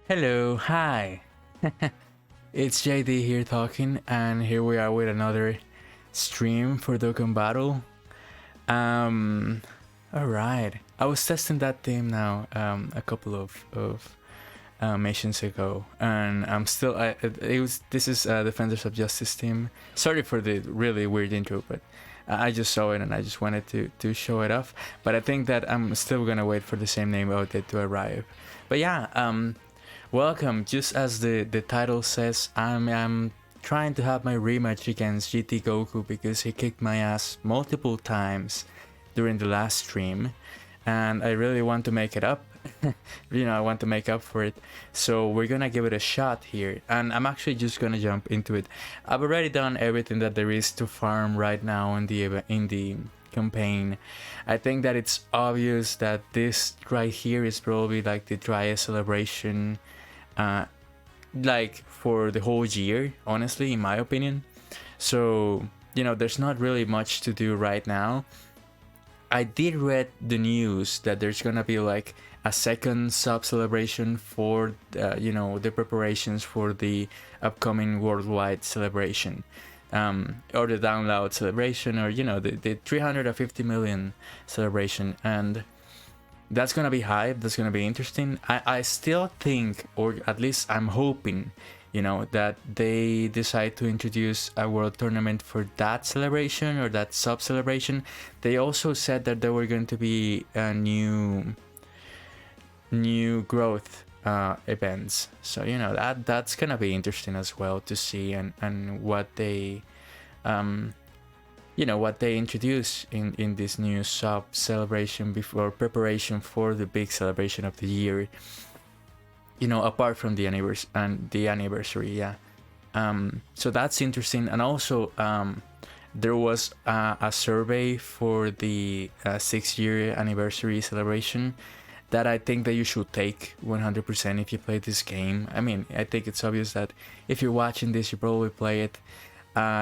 Hello, hi. It's JD here talking, and here we are with another stream for Dokkan Battle. Um, all right. I was testing that theme now a couple of missions ago, and I'm still. It was this is Defenders of Justice team. Sorry for the really weird intro, but I just saw it and I just wanted to show it off. But I think that I'm still gonna wait for the same name update to arrive. But yeah, welcome. Just as the title says, I'm trying to have my rematch against GT Goku because he kicked my ass multiple times during the last stream, and I really want to make it up. I want to make up for it. So we're gonna give it a shot here, and I'm actually just gonna jump into it. I've already done everything that there is to farm right now in the campaign. I think that it's obvious that this right here is probably like the driest celebration like for the whole year, honestly, in my opinion. So there's not really much to do right now. I did read the news that there's gonna be like a second sub celebration for the preparations for the upcoming worldwide celebration, or the download celebration, or the 350 million celebration. And that's gonna be hype. That's gonna be interesting. I still think, or at least I'm hoping, that they decide to introduce a world tournament for that celebration or that sub celebration. They also said that there were going to be new growth events. So that's gonna be interesting as well to see, and what they what they introduce in this new sub celebration before preparation for the big celebration of the year, apart from the anniversary. Yeah. So that's interesting. And also there was a survey for the 6-year anniversary celebration that I think that you should take 100% if you play this game. I mean, I think it's obvious that if you're watching this, you probably play it.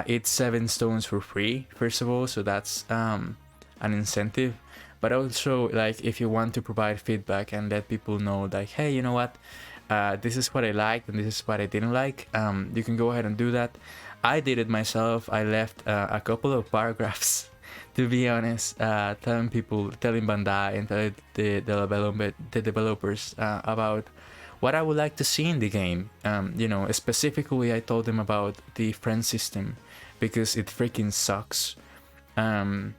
It's 7 stones for free, first of all, so that's an incentive. But also, like, if you want to provide feedback and let people know, like, hey, you know what, this is what I liked and this is what I didn't like, you can go ahead and do that. I did it myself. I left a couple of paragraphs, to be honest, telling Bandai and telling the developers about what I would like to see in the game. Specifically, I told them about the friend system because it freaking sucks, and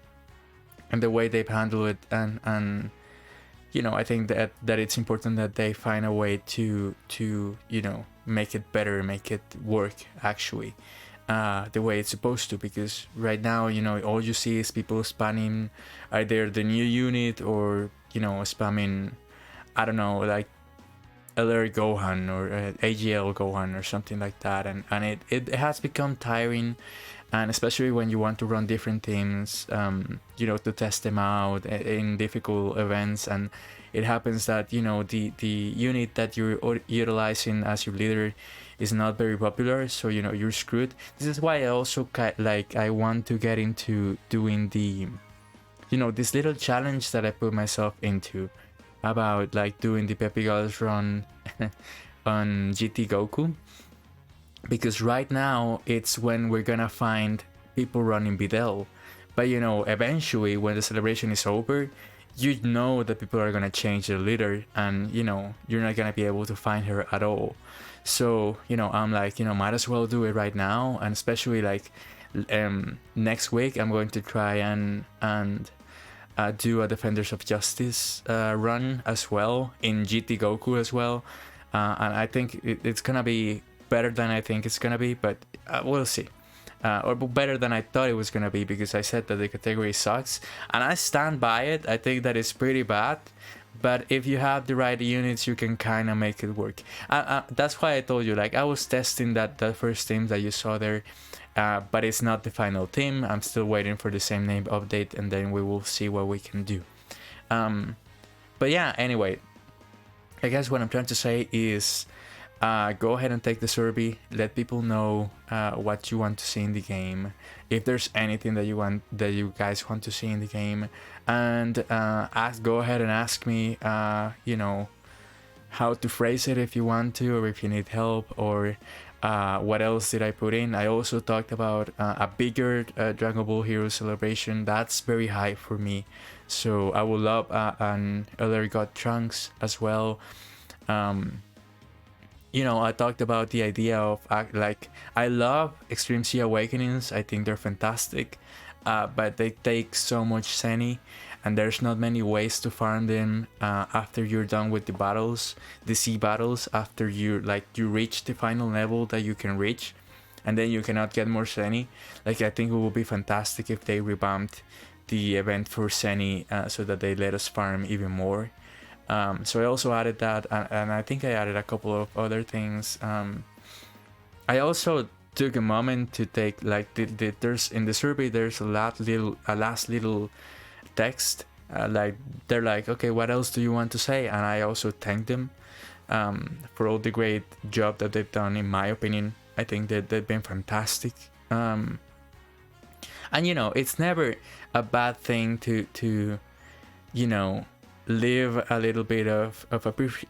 the way they've handled it, and I think that it's important that they find a way to make it better, make it work actually the way it's supposed to. Because right now, all you see is people spamming either the new unit or spamming, I don't know, like Alert Gohan or AGL Gohan or something like that, and it has become tiring, and especially when you want to run different teams, to test them out in difficult events, and it happens that the unit that you're utilizing as your leader is not very popular, so you're screwed. This is why I also I want to get into doing the this little challenge that I put myself into, about like doing the PEPPY GALS run on GT Goku, because right now it's when we're gonna find people running Videl. But eventually when the celebration is over, that people are gonna change their leader, and you're not gonna be able to find her at all. So I'm like, might as well do it right now. And especially like next week I'm going to try and do a Defenders of Justice run as well in GT Goku as well, and I think it's gonna be better than I think it's gonna be, but we'll see. Or better than I thought it was gonna be, because I said that the category sucks, and I stand by it. I think that it's pretty bad, but if you have the right units, you can kind of make it work. That's why I told you, like, I was testing that first team that you saw there, but it's not the final team. I'm still waiting for the same name update, and then we will see what we can do. But yeah, anyway, I guess what I'm trying to say is go ahead and take the survey. Let people know what you want to see in the game, if there's anything that you guys want to see in the game, and go ahead and ask me how to phrase it if you want to, or if you need help, or what else did I put in. I also talked about a bigger Dragon Ball Hero celebration. That's very high for me, so I would love an Elder God Trunks as well. You know, I talked about the idea of like, I love Extreme Sea Awakenings. I think they're fantastic, but they take so much Zenny, and there's not many ways to farm them after you're done with the battles, the sea battles, after you reach the final level that you can reach, and then you cannot get more Zenny. Like, I think it would be fantastic if they revamped the event for Zenny so that they let us farm even more. So I also added that, and I think I added a couple of other things. I also took a moment to take, like, there's in the survey, there's a last little text, like, they're like, okay, what else do you want to say? And I also thanked them for all the great job that they've done. In my opinion, I think that they've been fantastic. And you know, it's never a bad thing to you know, leave a little bit of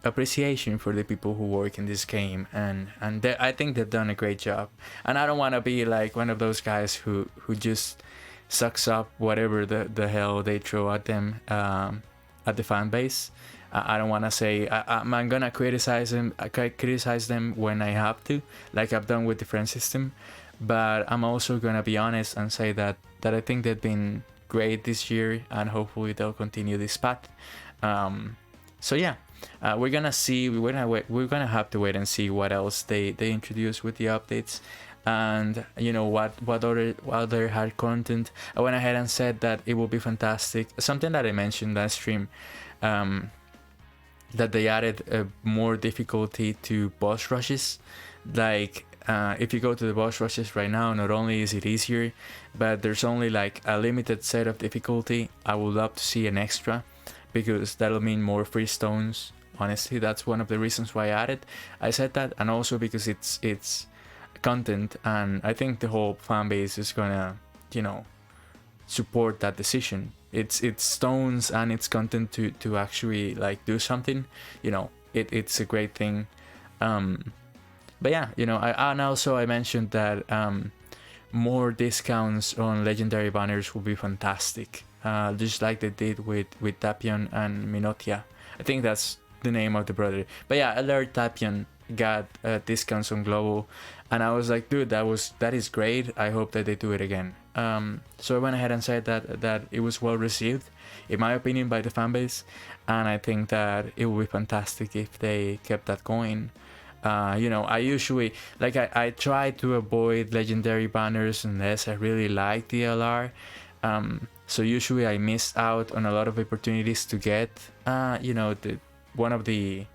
appreciation for the people who work in this game, and I think they've done a great job. And I don't want to be like one of those guys who just sucks up whatever the hell they throw at them, at the fan base. I don't want to say I'm gonna criticize them when I have to, like I've done with the friend system, but I'm also gonna be honest and say that I think they've been great this year, and hopefully they'll continue this path. So yeah, we're gonna see. We're gonna have to wait and see what else they introduce with the updates, and you know what other hard content. I went ahead and said that it will be fantastic. Something that I mentioned last stream, that they added more difficulty to boss rushes. Like, if you go to the boss rushes right now, not only is it easier, but there's only like a limited set of difficulty. I would love to see an extra, because that'll mean more free stones. Honestly, that's one of the reasons why I said that, and also because it's content, and I think the whole fan base is gonna, you know, support that decision. It's stones and it's content to actually like do something, you know. It's a great thing. But yeah, you know, and also I mentioned that more discounts on legendary banners will be fantastic, just like they did with Tapion and Minotia. I think that's the name of the brother. But yeah, Alert Tapion got discounts on Global, and I was like, dude, that is great. I hope that they do it again. So I went ahead and said that it was well received, in my opinion, by the fanbase, and I think that it would be fantastic if they kept that going. You know, I usually, like, I try to avoid legendary banners unless I really like the LR. So usually I miss out on a lot of opportunities to get, you know, one of the,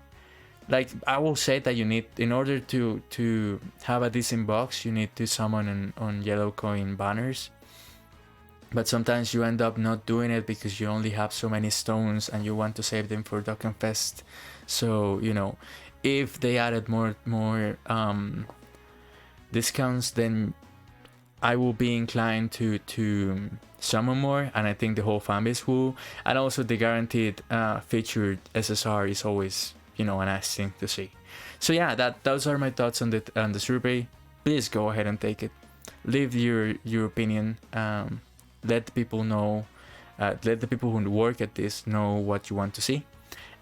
like, I will say that you need, in order to have a decent box, you need to summon on yellow coin banners. But sometimes you end up not doing it because you only have so many stones and you want to save them for Dokkan Fest. So, you know, if they added more discounts, then I will be inclined to summon more, and I think the whole fanbase will. And also the guaranteed featured SSR is always, you know, a nice thing to see. So yeah, those are my thoughts on the survey. Please go ahead and take it. Leave your opinion. Let the people know. Let the people who work at this know what you want to see,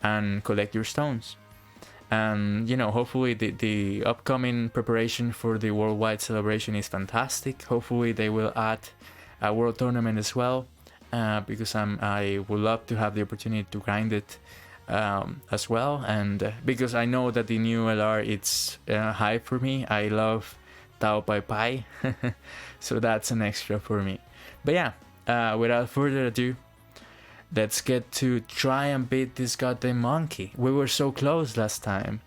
and collect your stones. And you know, hopefully the upcoming preparation for the worldwide celebration is fantastic. Hopefully they will add a world tournament as well, because I would love to have the opportunity to grind it as well, and because I know that the new LR, it's high for me. I love Tao Pai Pai, so that's an extra for me. But yeah, without further ado, let's get to try and beat this goddamn monkey. We were so close last time,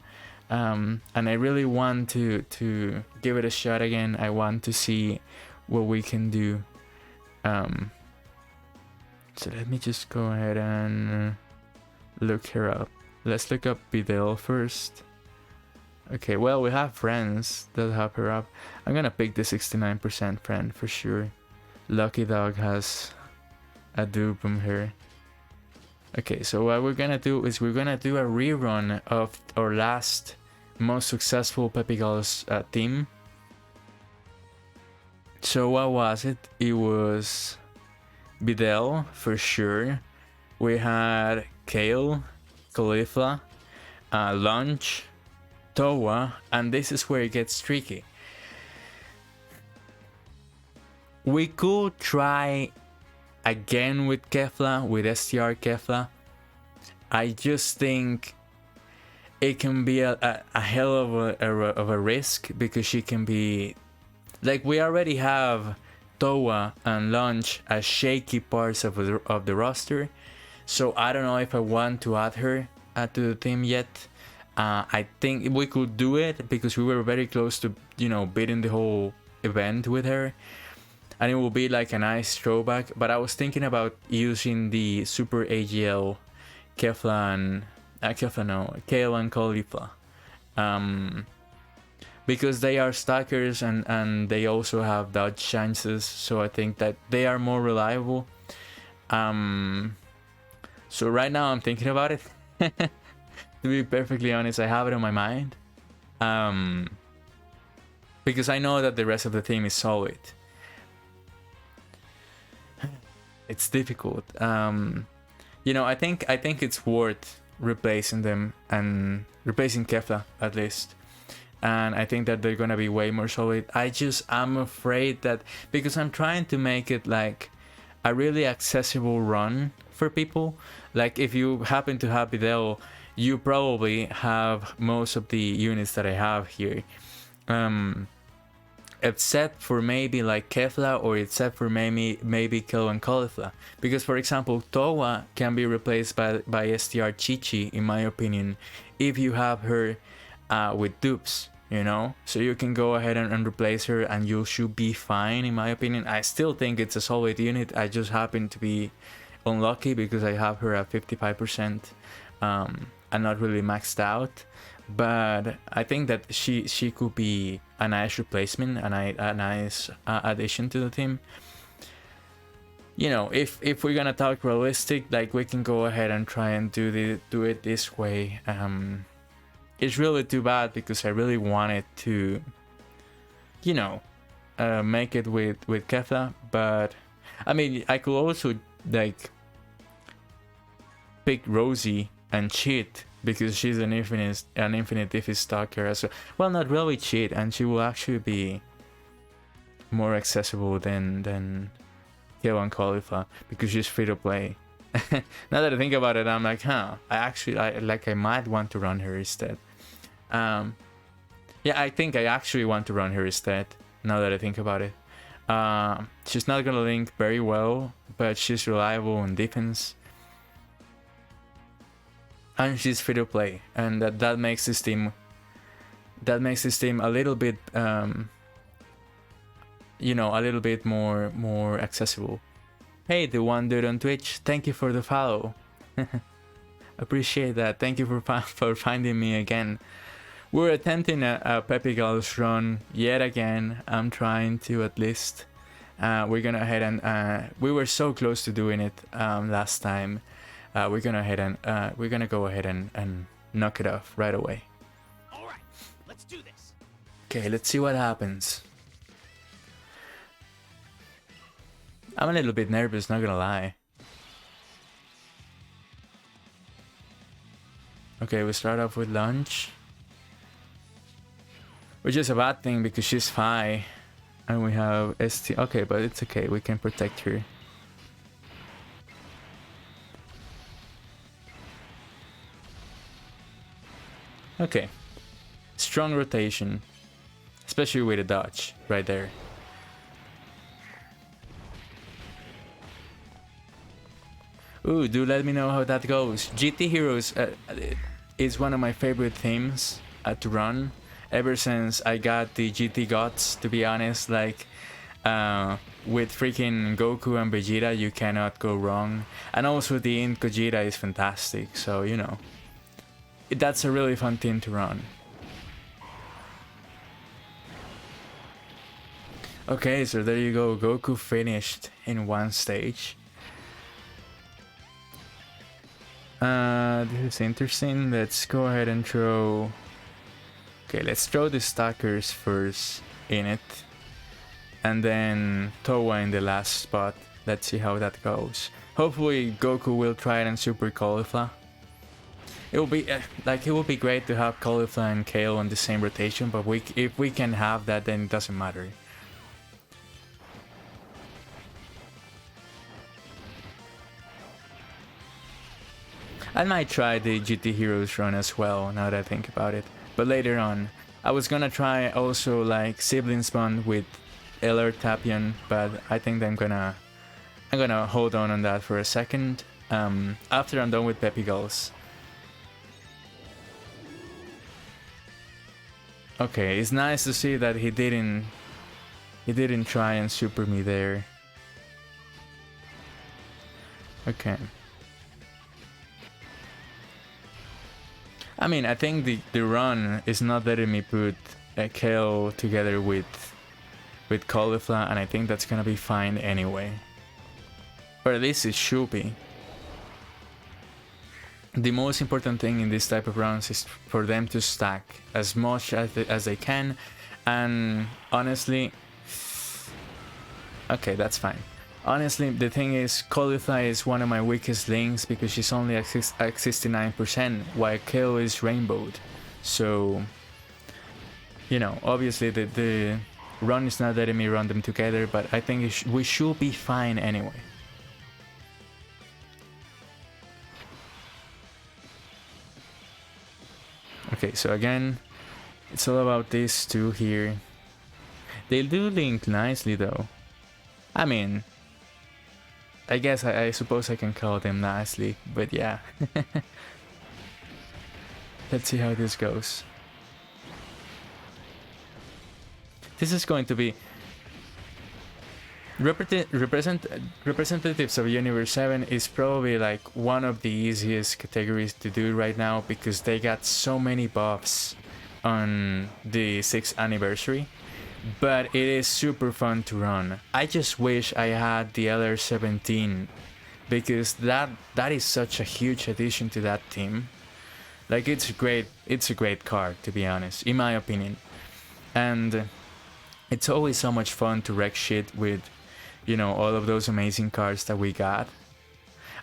and I really want to give it a shot again. I want to see what we can do. So let me just go ahead and look her up. Let's look up Bidel first. Okay, well, we have friends that help her up. I'm gonna pick the 69% friend for sure. Lucky Dog has a dupe from her. Okay, so what we're gonna do is we're gonna do a rerun of our last most successful Peppy GALS team. So what was it? It was Videl for sure. We had Kale, Caulifla, Lunch, Towa, and this is where it gets tricky. We could try again with Kefla, with STR Kefla. I just think it can be a hell of a risk, because she can be like, we already have Towa and Lunch as shaky parts of the roster, so I don't know if I want to add her to the team yet. I think we could do it because we were very close to, you know, beating the whole event with her, and it will be like a nice throwback. But I was thinking about using the Super AGL Kefla and Kale and Caulifla, because they are stackers and they also have dodge chances, so I think that they are more reliable. So right now I'm thinking about it. To be perfectly honest, I have it on my mind, because I know that the rest of the team is solid. It's difficult. You know, I think it's worth replacing them, and replacing Kefla at least. And I think that they're gonna be way more solid. I'm afraid that, because I'm trying to make it like a really accessible run for people. Like, if you happen to have Videl, you probably have most of the units that I have here. Except for maybe like Kefla, or except for maybe Kale and Caulifla. Because, for example, Towa can be replaced by STR Chichi, in my opinion, if you have her with dupes, you know? So you can go ahead and replace her, and you should be fine, in my opinion. I still think it's a solid unit. I just happen to be unlucky because I have her at 55%, and not really maxed out. But I think that she could be a nice replacement, a nice addition to the team. You know, if we're gonna talk realistic, like, we can go ahead and try and do it this way. It's really too bad, because I really wanted to, you know, make it with Kefla. But I mean, I could also like pick Rosie and cheat, because she's an infinite Diffie stalker as well. Well, not really cheat, and she will actually be more accessible than Kale and Caulifla, because she's free to play. Now that I think about it, I'm like, I might want to run her instead. Yeah, I think I actually want to run her instead, now that I think about it. She's not gonna link very well, but she's reliable in defense. And she's free to play, and that makes this team a little bit you know, a little bit more accessible. Hey, the one dude on Twitch, thank you for the follow. Appreciate that. Thank you for finding me again. We're attempting a Peppy GALS run yet again. I'm trying to, at least. We're gonna head and we were so close to doing it last time. We're gonna go ahead and knock it off right away. All right, let's do this. Okay, let's see what happens. I'm a little bit nervous, not gonna lie. Okay, we start off with Lunch, which is a bad thing because she's Phi, and we have ST. Okay, but it's okay, we can protect her. Okay, strong rotation, especially with a dodge right there. Ooh, do let me know how that goes. GT Heroes is one of my favorite themes to run ever since I got the GT Gods, to be honest. Like, with freaking Goku and Vegeta, you cannot go wrong. And also the Int Gogeta is fantastic, so, you know, that's a really fun team to run. Okay, so there you go. Goku finished in one stage. This is interesting. Let's go ahead and throw... Okay, let's throw the stackers first in it. And then Towa in the last spot. Let's see how that goes. Hopefully Goku will try it and Super Caulifla. It will be it will be great to have Caulifla and Kale on the same rotation, but if we can have that, then it doesn't matter. I might try the GT Heroes run as well, now that I think about it. But later on, I was gonna try also like Siblings Bond with LR Tapion, but I think I'm gonna hold on that for a second. After I'm done with PEPPY GALS. Okay, it's nice to see that he didn't try and super me there. Okay. I mean, I think the run is not letting me put Kale together with Caulifla, and I think that's gonna be fine anyway. Or at least it should be. The most important thing in this type of rounds is for them to stack as much as they can, and honestly... Okay, that's fine. Honestly, the thing is, Caulifla is one of my weakest links because she's only at 69%, while Kale is rainbowed. So, you know, obviously the run is not letting me run them together, but I think we should be fine anyway. Okay, so again, it's all about these two here. They do link nicely though. I mean... I guess I suppose I can call them nicely, but yeah. Let's see how this goes. This is going to be... Representatives of Universe 7 is probably like one of the easiest categories to do right now because they got so many buffs on the 6th anniversary. But it is super fun to run. I just wish I had the LR17 because that is such a huge addition to that team. Like it's a great card, to be honest, in my opinion. And it's always so much fun to wreck shit with, you know, all of those amazing cards that we got.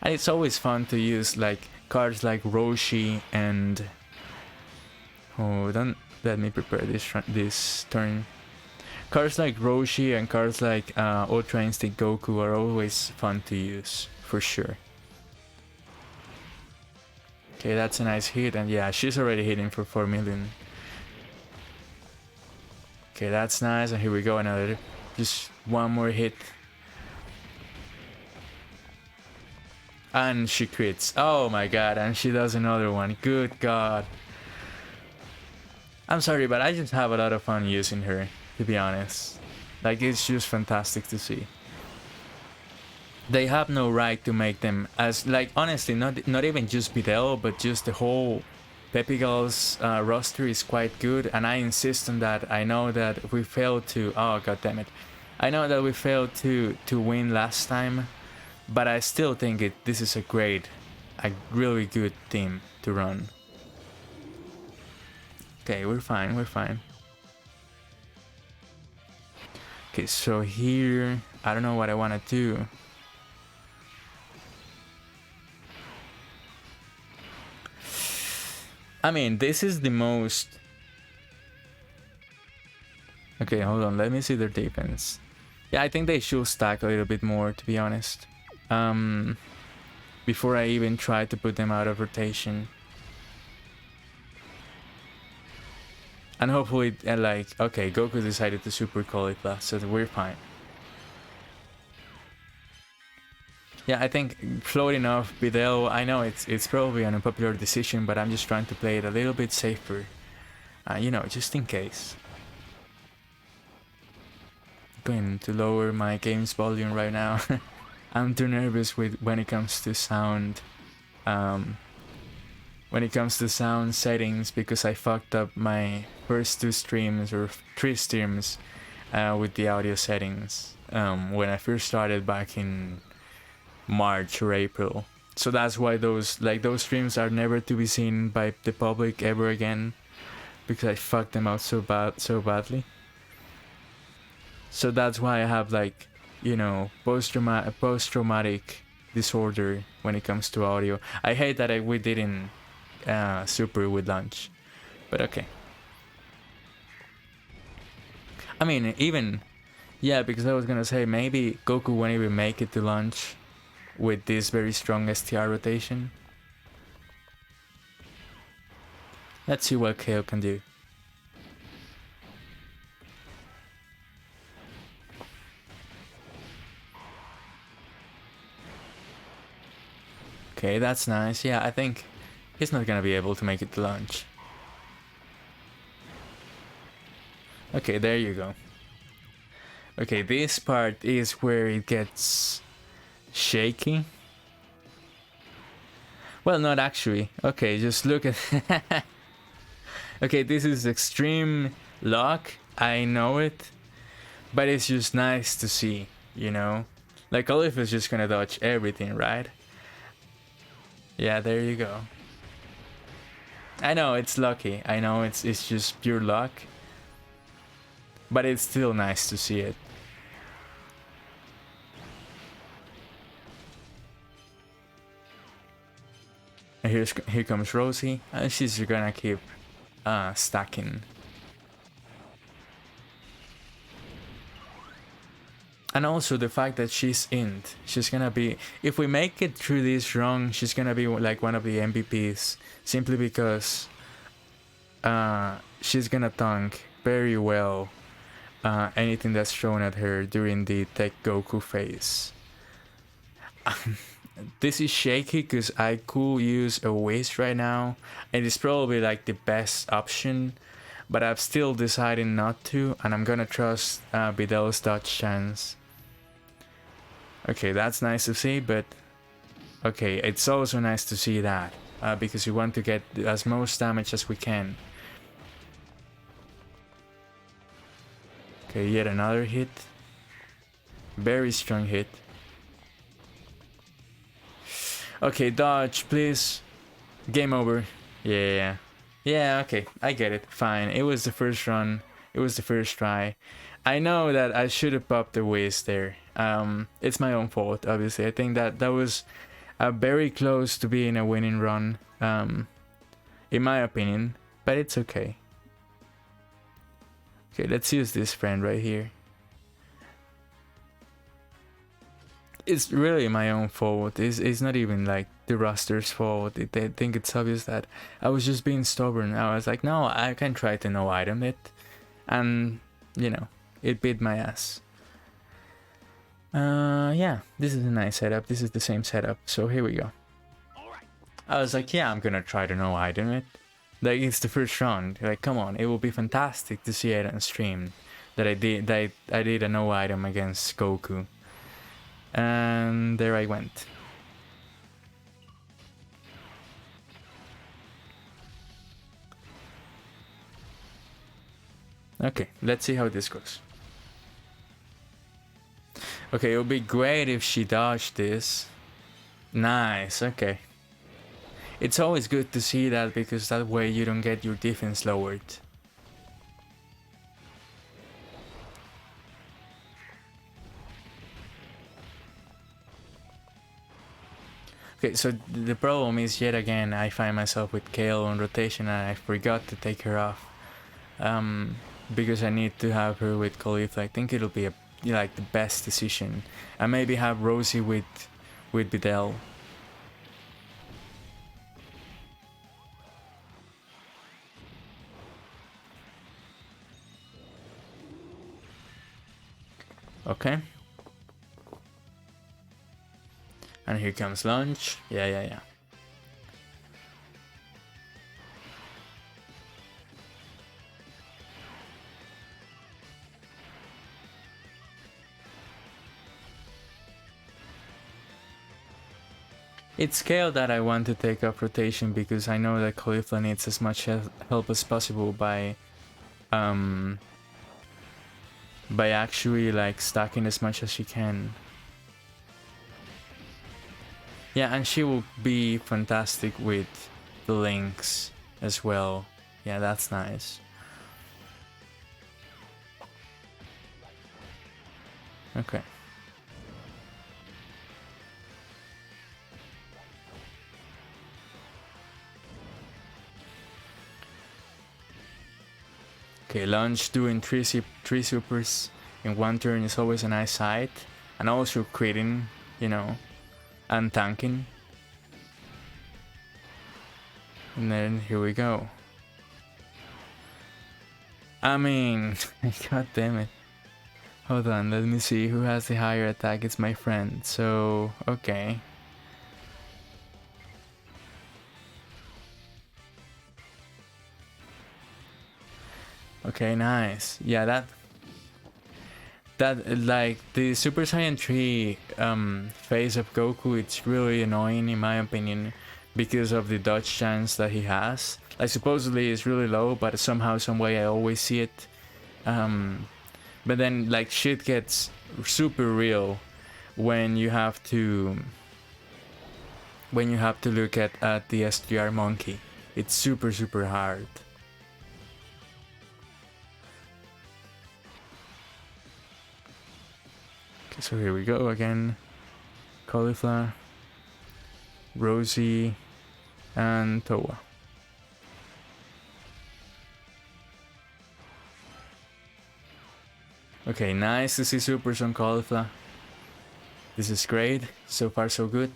And it's always fun to use like cards like Roshi and... Oh, don't let me prepare this turn. Cards like Roshi and cards like Ultra Instinct Goku are always fun to use, for sure. Okay, that's a nice hit, and yeah, she's already hitting for 4 million. Okay, that's nice, and here we go, another. Just one more hit. And she crits. Oh my god, and she does another one. Good god. I'm sorry, but I just have a lot of fun using her, to be honest. Like, it's just fantastic to see. They have no right to make them as, like, honestly, not even just Videl, but just the whole PEPPY GALS roster is quite good, and I insist on that. I know that we failed to... Oh, god damn it. I know that we failed to win last time, but I still think this is a really good team to run. Okay, we're fine, we're fine. Okay, so here, I don't know what I want to do. I mean, this is the most... Okay, hold on, let me see their defense. Yeah, I think they should stack a little bit more, to be honest. Before I even try to put them out of rotation. And hopefully, like, okay, Goku decided to super Caulifla, so we're fine. Yeah, I think floating off Videl, I know it's probably an unpopular decision, but I'm just trying to play it a little bit safer. You know, just in case. Going to lower my game's volume right now. I'm too nervous when it comes to sound. When it comes to sound settings, because I fucked up my first 2 streams or 3 streams with the audio settings when I first started back in March or April. So that's why those streams are never to be seen by the public ever again, because I fucked them out so badly. So that's why I have like, you know, post-traumatic disorder when it comes to audio. I hate that we didn't super with lunch, but okay. I mean, even, yeah, because I was gonna say maybe Goku won't even make it to lunch with this very strong STR rotation. Let's see what KO can do. Okay, that's nice. Yeah, I think he's not gonna be able to make it to lunch. Okay, there you go. Okay, this part is where it gets shaky. Well, not actually. Okay, just look at... Okay, this is extreme lock. I know it. But it's just nice to see, you know? Like, Olive is just gonna dodge everything, right? Yeah, there you go. I know, it's lucky. I know, it's just pure luck. But it's still nice to see it. And here comes Rosie, and she's gonna keep stacking. And also the fact that she's int, she's gonna be, if we make it through this run, she's gonna be like one of the MVPs, simply because she's gonna tank very well anything that's thrown at her during the Tech Goku phase. This is shaky because I could use a waste right now, and it's probably like the best option, but I'm still deciding not to, and I'm gonna trust Vidal's dodge chance. Okay, that's nice to see, but okay, it's also nice to see that because we want to get as most damage as we can. Okay, yet another hit. Very strong hit. Okay, dodge, please. Game over. Yeah. Yeah, okay, I get it. Fine. It was the first run. It was the first try. I know that I should have popped the waist there. It's my own fault, obviously. I think that was very close to being a winning run, in my opinion, but it's okay. Okay, let's use this friend right here. It's really my own fault. It's not even like the roster's fault. I think it's obvious that I was just being stubborn. I was like, no, I can try to no item it, and you know, it beat my ass. Yeah, this is a nice setup. This is the same setup. So here we go. I was like, yeah, I'm gonna try to no item it. Like, it's the first round. Like, come on, it will be fantastic to see it on stream. That I did a no item against Goku. And there I went. Okay, let's see how this goes. Okay, it would be great if she dodged this. Nice, okay. It's always good to see that, because that way you don't get your defense lowered. Okay, so the problem is, yet again, I find myself with Kale on rotation and I forgot to take her off. Because I need to have her with Caulifla. I think it'll be like the best decision. And maybe have Rosie with Videl. Okay. And here comes lunch. Yeah. It's scale that I want to take off rotation, because I know that Caulifla needs as much help as possible by actually like stacking as much as she can. Yeah, and she will be fantastic with the links as well. Yeah, that's nice. Okay. Okay, launch doing three supers in one turn is always a nice sight. And also critting, you know, and tanking. And then here we go. I mean, god damn it. Hold on, let me see who has the higher attack. It's my friend, so okay. Okay, nice. Yeah, that like the Super Saiyan 3 phase of Goku, it's really annoying in my opinion because of the dodge chance that he has. Like supposedly it's really low, but somehow, some way I always see it. But then like shit gets super real when you have to look at the SDR monkey. It's super hard. Okay, so here we go again. Cauliflower, Rosie, and Towa. Okay, nice to see supers on Cauliflower. This is great. So far so good.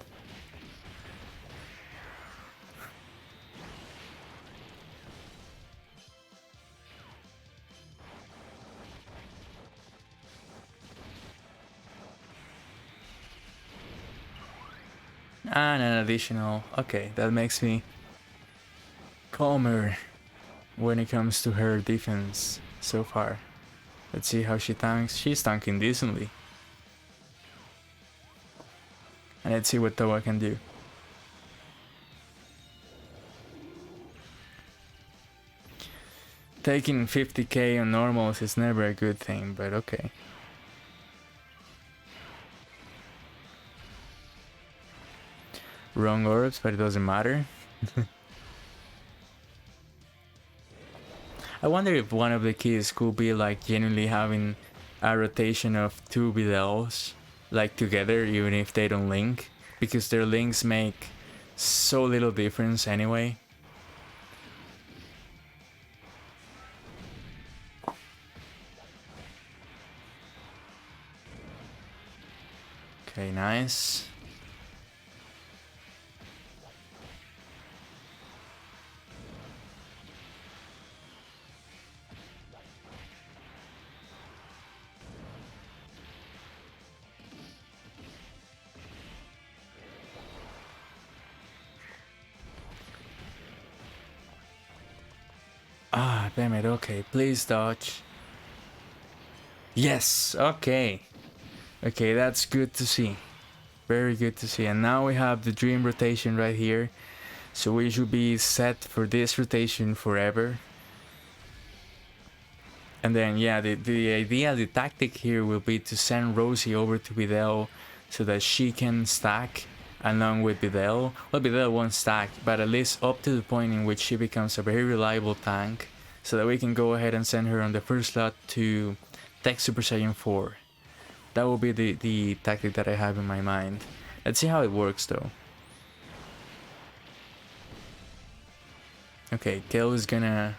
And an additional. Okay, that makes me calmer when it comes to her defense so far. Let's see how she tanks. She's tanking decently. And let's see what Towa can do. Taking 50k on normals is never a good thing, but okay. Wrong orbs, but it doesn't matter. I wonder if one of the keys could be like genuinely having a rotation of two Videls like together, even if they don't link, because their links make so little difference anyway. Okay, nice. Ah, damn it, okay, please dodge. Yes, okay. Okay, that's good to see. Very good to see. And now we have the dream rotation right here. So we should be set for this rotation forever. And then, yeah, the idea, the tactic here will be to send Rosie over to Videl so that she can stack along with Videl. Well, Videl won't stack, but at least up to the point in which she becomes a very reliable tank, so that we can go ahead and send her on the first slot to Tech Super Saiyan 4. That will be the tactic that I have in my mind. Let's see how it works though. Okay, Kale is gonna...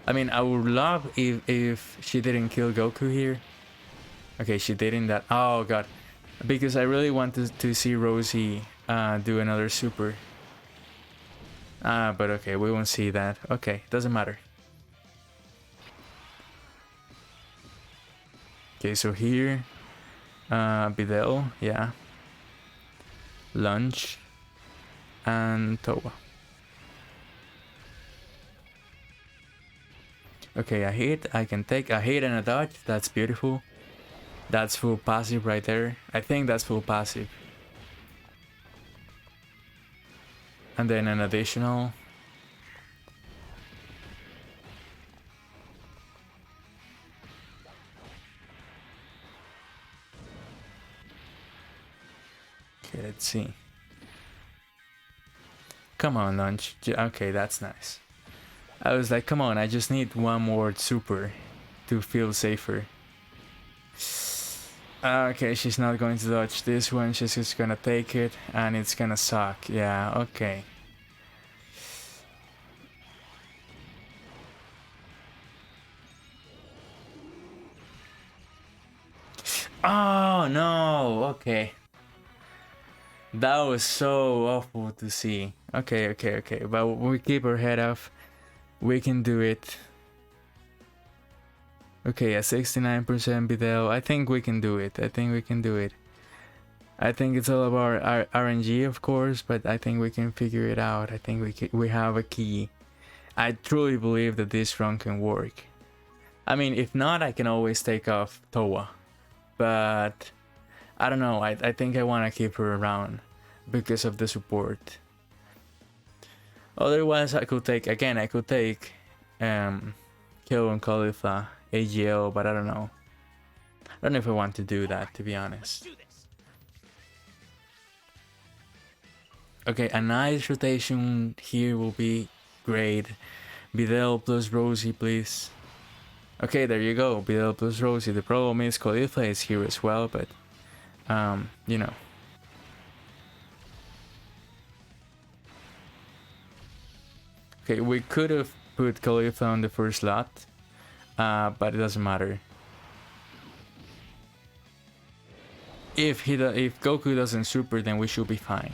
I mean, I would love if she didn't kill Goku here. Okay, she didn't that... Oh god. Because I really wanted to see Rosie do another super. But okay, we won't see that. Okay, doesn't matter. Okay, so here... Videl, yeah. Lunch. And Towa. Okay, a hit, I can take a hit and a dodge, that's beautiful. That's full passive right there. I think that's full passive. And then an additional. Okay, let's see. Come on, launch. Okay, that's nice. I was like, come on, I just need one more super to feel safer. Okay, she's not going to dodge this one, she's just gonna take it, and it's gonna suck. Yeah, okay. Oh, no, okay. That was so awful to see. Okay, but we keep our head up. We can do it. Okay, a 69% Bidel. I think we can do it. I think it's all about our RNG, of course, but I think we can figure it out. I think we have a key. I truly believe that this run can work. I mean, if not, I can always take off Towa. But I don't know. I think I want to keep her around because of the support. Otherwise, I could take Kill and Caulifla, AGL, but I don't know. I don't know if I want to do that, to be honest. Okay, a nice rotation here will be great. Bidel plus Rosie, please. Okay, there you go. Bidel plus Rosie. The problem is Caulifla is here as well, but you know. Okay, we could have put Caulifla on the first slot, but it doesn't matter. If Goku doesn't super, then we should be fine.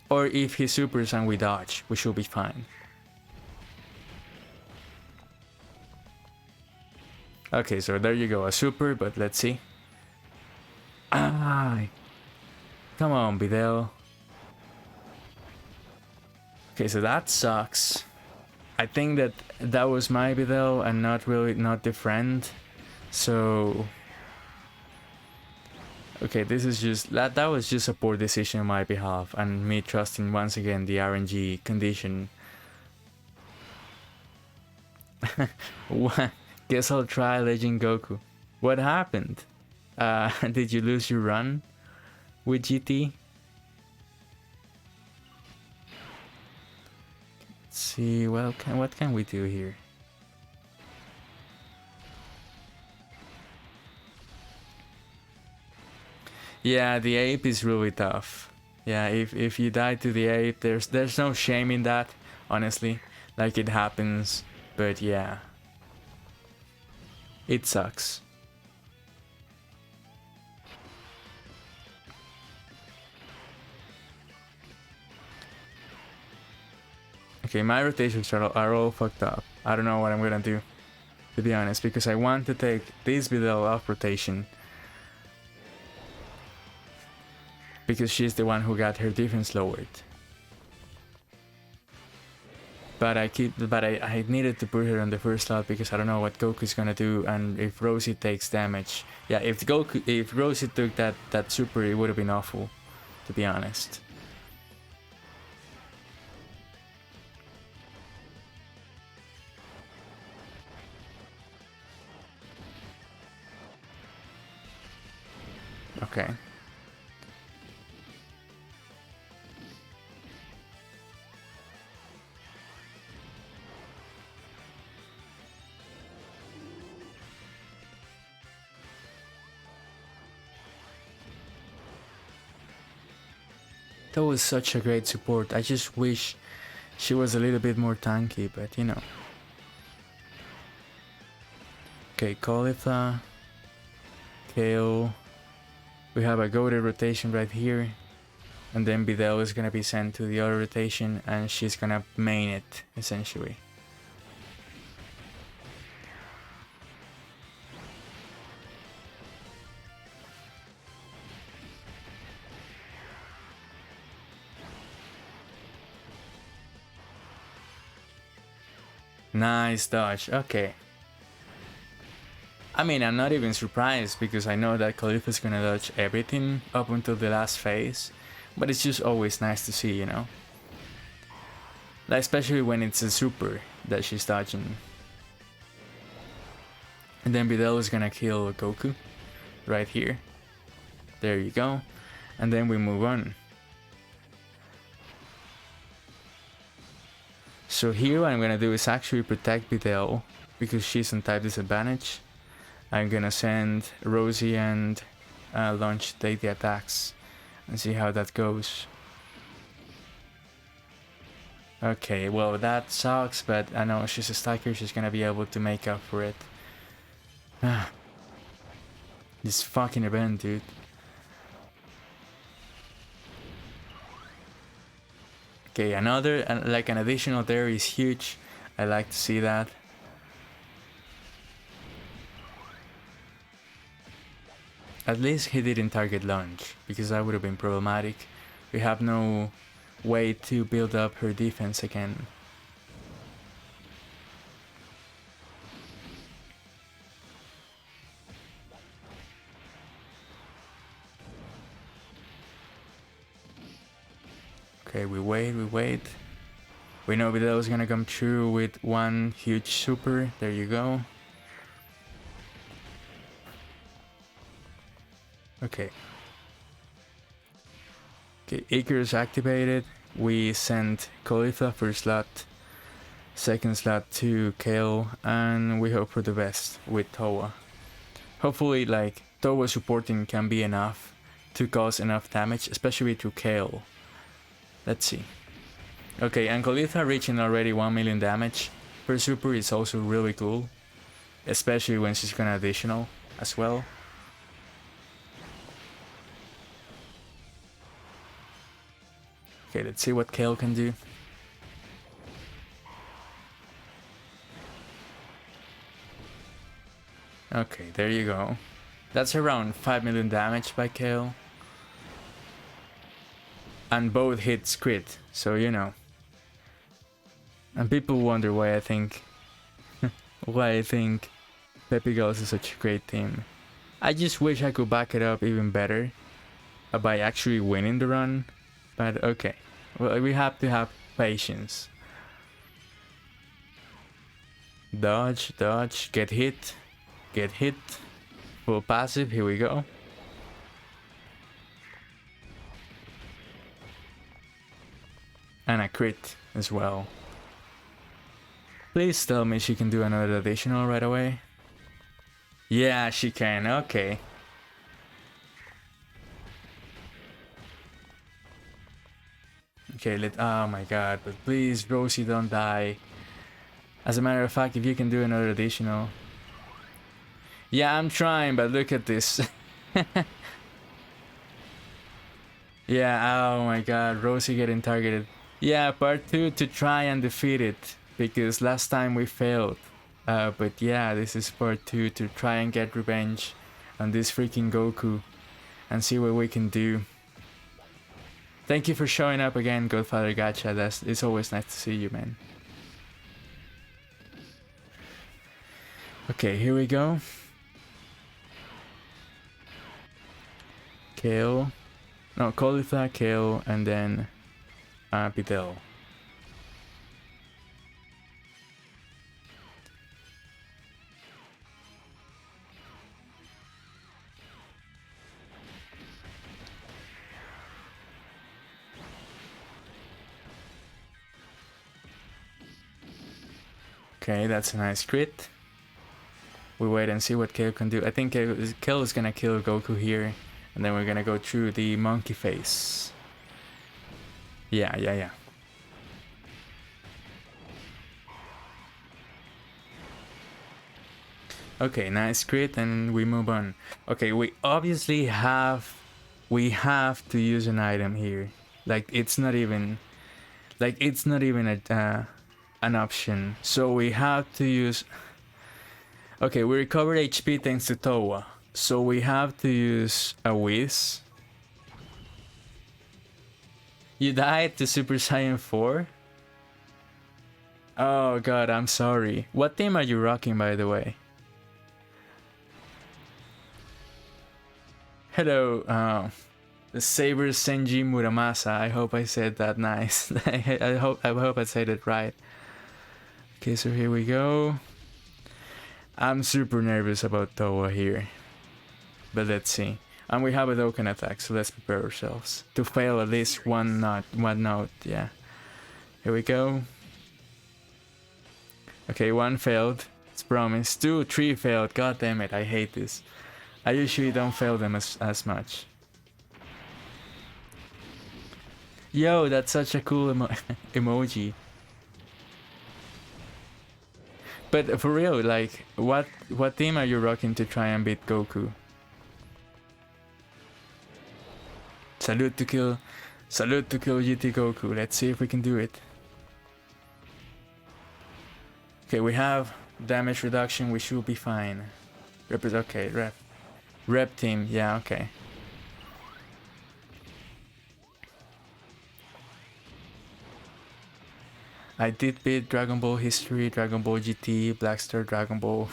Or if he supers and we dodge, we should be fine. Okay, so there you go, a super, but let's see. Come on, Bidel. Okay, so that sucks. I think that was my Bidel and not the friend. So okay, this is just that was just a poor decision on my behalf and me trusting once again the RNG condition. Guess I'll try Legend Goku. What happened? Did you lose your run with GT? Let's see, well, what can we do here? Yeah, the ape is really tough. Yeah, if you die to the ape, there's no shame in that, honestly. Like, it happens, but yeah. It sucks. Okay, my rotations are all fucked up. I don't know what I'm gonna do, to be honest, because I want to take this Bidel off rotation. Because she's the one who got her defense lowered. But I needed to put her on the first slot because I don't know what Goku's gonna do, and if Rosie takes damage. Yeah, if Rosie took that super, it would have been awful, to be honest. Okay. That was such a great support. I just wish she was a little bit more tanky, but you know. Okay, Caulifla, Kale. We have a goaded rotation right here. And then Bidel is gonna be sent to the other rotation and she's gonna main it, essentially. Nice dodge, okay. I mean, I'm not even surprised because I know that Khalifa is gonna dodge everything up until the last phase, but it's just always nice to see, you know? Like, especially when it's a super that she's dodging. And then Bidel is gonna kill Goku right here. There you go. And then we move on. So here what I'm gonna do is actually protect Videl because she's on type disadvantage. I'm gonna send Rosie and launch take the attacks and see how that goes. Okay, well that sucks, but I know she's a striker, she's gonna be able to make up for it. This fucking event, dude. Okay, another, like an additional there is huge. I like to see that. At least he didn't target launch, because that would have been problematic. We have no way to build up her defense again. Okay, we wait. We know Videl's gonna come through with one huge super. There you go. Okay. Okay, Icarus activated. We sent Khalifa first slot, second slot to Kale, and we hope for the best with Towa. Hopefully, like, Towa supporting can be enough to cause enough damage, especially to Kale. Let's see. Okay, and Khalifa reaching already 1 million damage per super is also really cool, especially when she's gonna additional as well. Okay, let's see what Kale can do. Okay, there you go. That's around 5 million damage by Kale. And both hits crit, so you know. And people wonder why I think Peppy GALS is such a great team. I just wish I could back it up even better by actually winning the run. But okay, well, we have to have patience. Dodge, dodge, get hit, full passive, here we go. And a crit as well. Please tell me she can do another additional right away. Yeah, she can, okay. Okay, oh my god, but please, Rosie, don't die. As a matter of fact, if you can do another additional. Yeah, I'm trying, but look at this. Yeah, oh my god, Rosie getting targeted. Yeah, part 2 to try and defeat it, because last time we failed. But yeah, this is part 2 to try and get revenge on this freaking Goku and see what we can do. Thank you for showing up again, Godfather Gacha. It's always nice to see you, man. Okay, here we go. Kale. No, Cauliflower, Kale, and then Videl. Okay, that's a nice crit. We wait and see what Kale can do. I think Kale is gonna kill Goku here, and then we're gonna go through the monkey face. Yeah. Okay, nice crit, and we move on. Okay, we obviously have to use an item here. Like it's not even an option. So we have to use. Okay, we recovered HP thanks to Towa. So we have to use a Whiz. You died to Super Saiyan 4? Oh god, I'm sorry. What team are you rocking, by the way? Hello, the Saber Senji Muramasa. I hope I said that nice. I hope I said it right. Okay, so here we go. I'm super nervous about Towa here. But let's see. And we have a Dokkan attack, so let's prepare ourselves to fail at least one note, yeah. Here we go. Okay, 1 failed. It's promised. 2, 3 failed. God damn it, I hate this. I usually don't fail them as much. Yo, that's such a cool emoji. But for real, like, what team are you rocking to try and beat Goku? Salute to kill GT Goku. Let's see if we can do it. Okay, we have damage reduction. We should be fine. Okay, rep team. Yeah, okay. I did beat Dragon Ball History, Dragon Ball GT, Blackstar, Dragon Ball.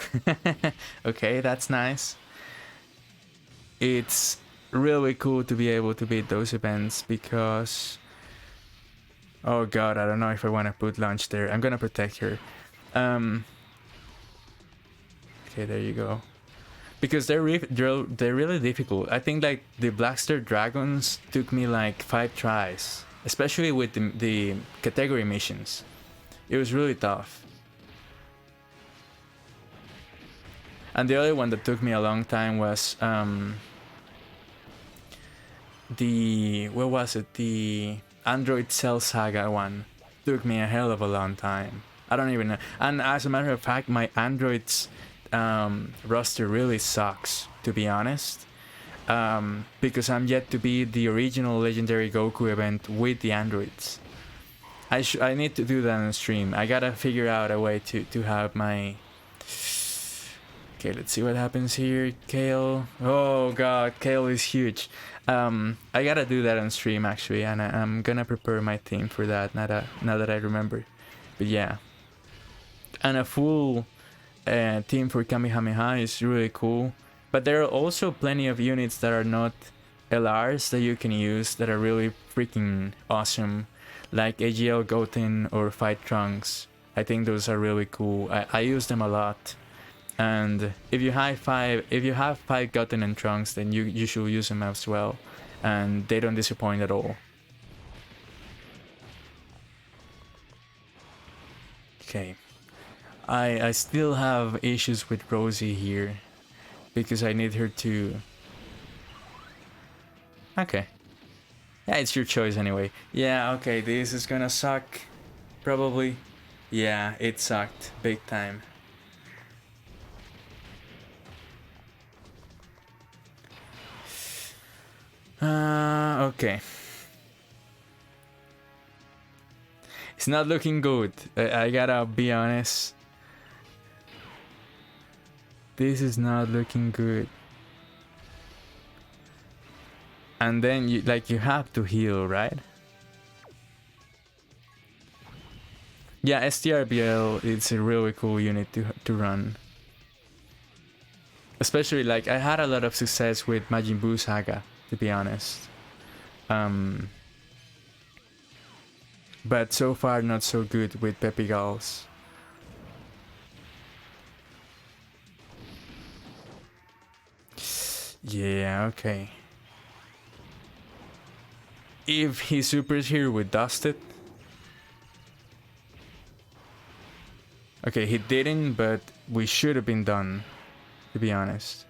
Okay, that's nice. It's really cool to be able to beat those events because... Oh god, I don't know if I want to put Launch there. I'm gonna protect her. Okay, there you go. Because they're really difficult. I think like the Blackstar Dragons took me like 5 tries. Especially with the category missions. It was really tough. And the other one that took me a long time was what was it? The Android Cell Saga one. Took me a hell of a long time. I don't even know. And as a matter of fact, my Android's roster really sucks, to be honest. Because I'm yet to beat the original Legendary Goku event with the androids. I need to do that on stream. I gotta figure out a way to have my... Okay, let's see what happens here. Kale. Oh god, Kale is huge. I gotta do that on stream actually, and I'm gonna prepare my team for that now that I remember. But yeah. And a full team for Kamehameha is really cool. But there are also plenty of units that are not LRs that you can use that are really freaking awesome. Like AGL Goten or Fight Trunks. I think those are really cool. I use them a lot. And if you have 5 Goten and Trunks, then you should use them as well. And they don't disappoint at all. Okay. I still have issues with Rosie here. Because I need her to... Okay. Yeah, it's your choice anyway. Yeah, okay, this is gonna suck. Probably. Yeah, it sucked. Big time. Okay. It's not looking good. I gotta be honest. This is not looking good. And then you have to heal, right? Yeah, STRBL it's a really cool unit to run. Especially like I had a lot of success with Majin Buu Saga, to be honest. But so far not so good with PEPPY GALS. Yeah, okay. If he supers here with Dusted. Okay, he didn't, but we should have been done, to be honest.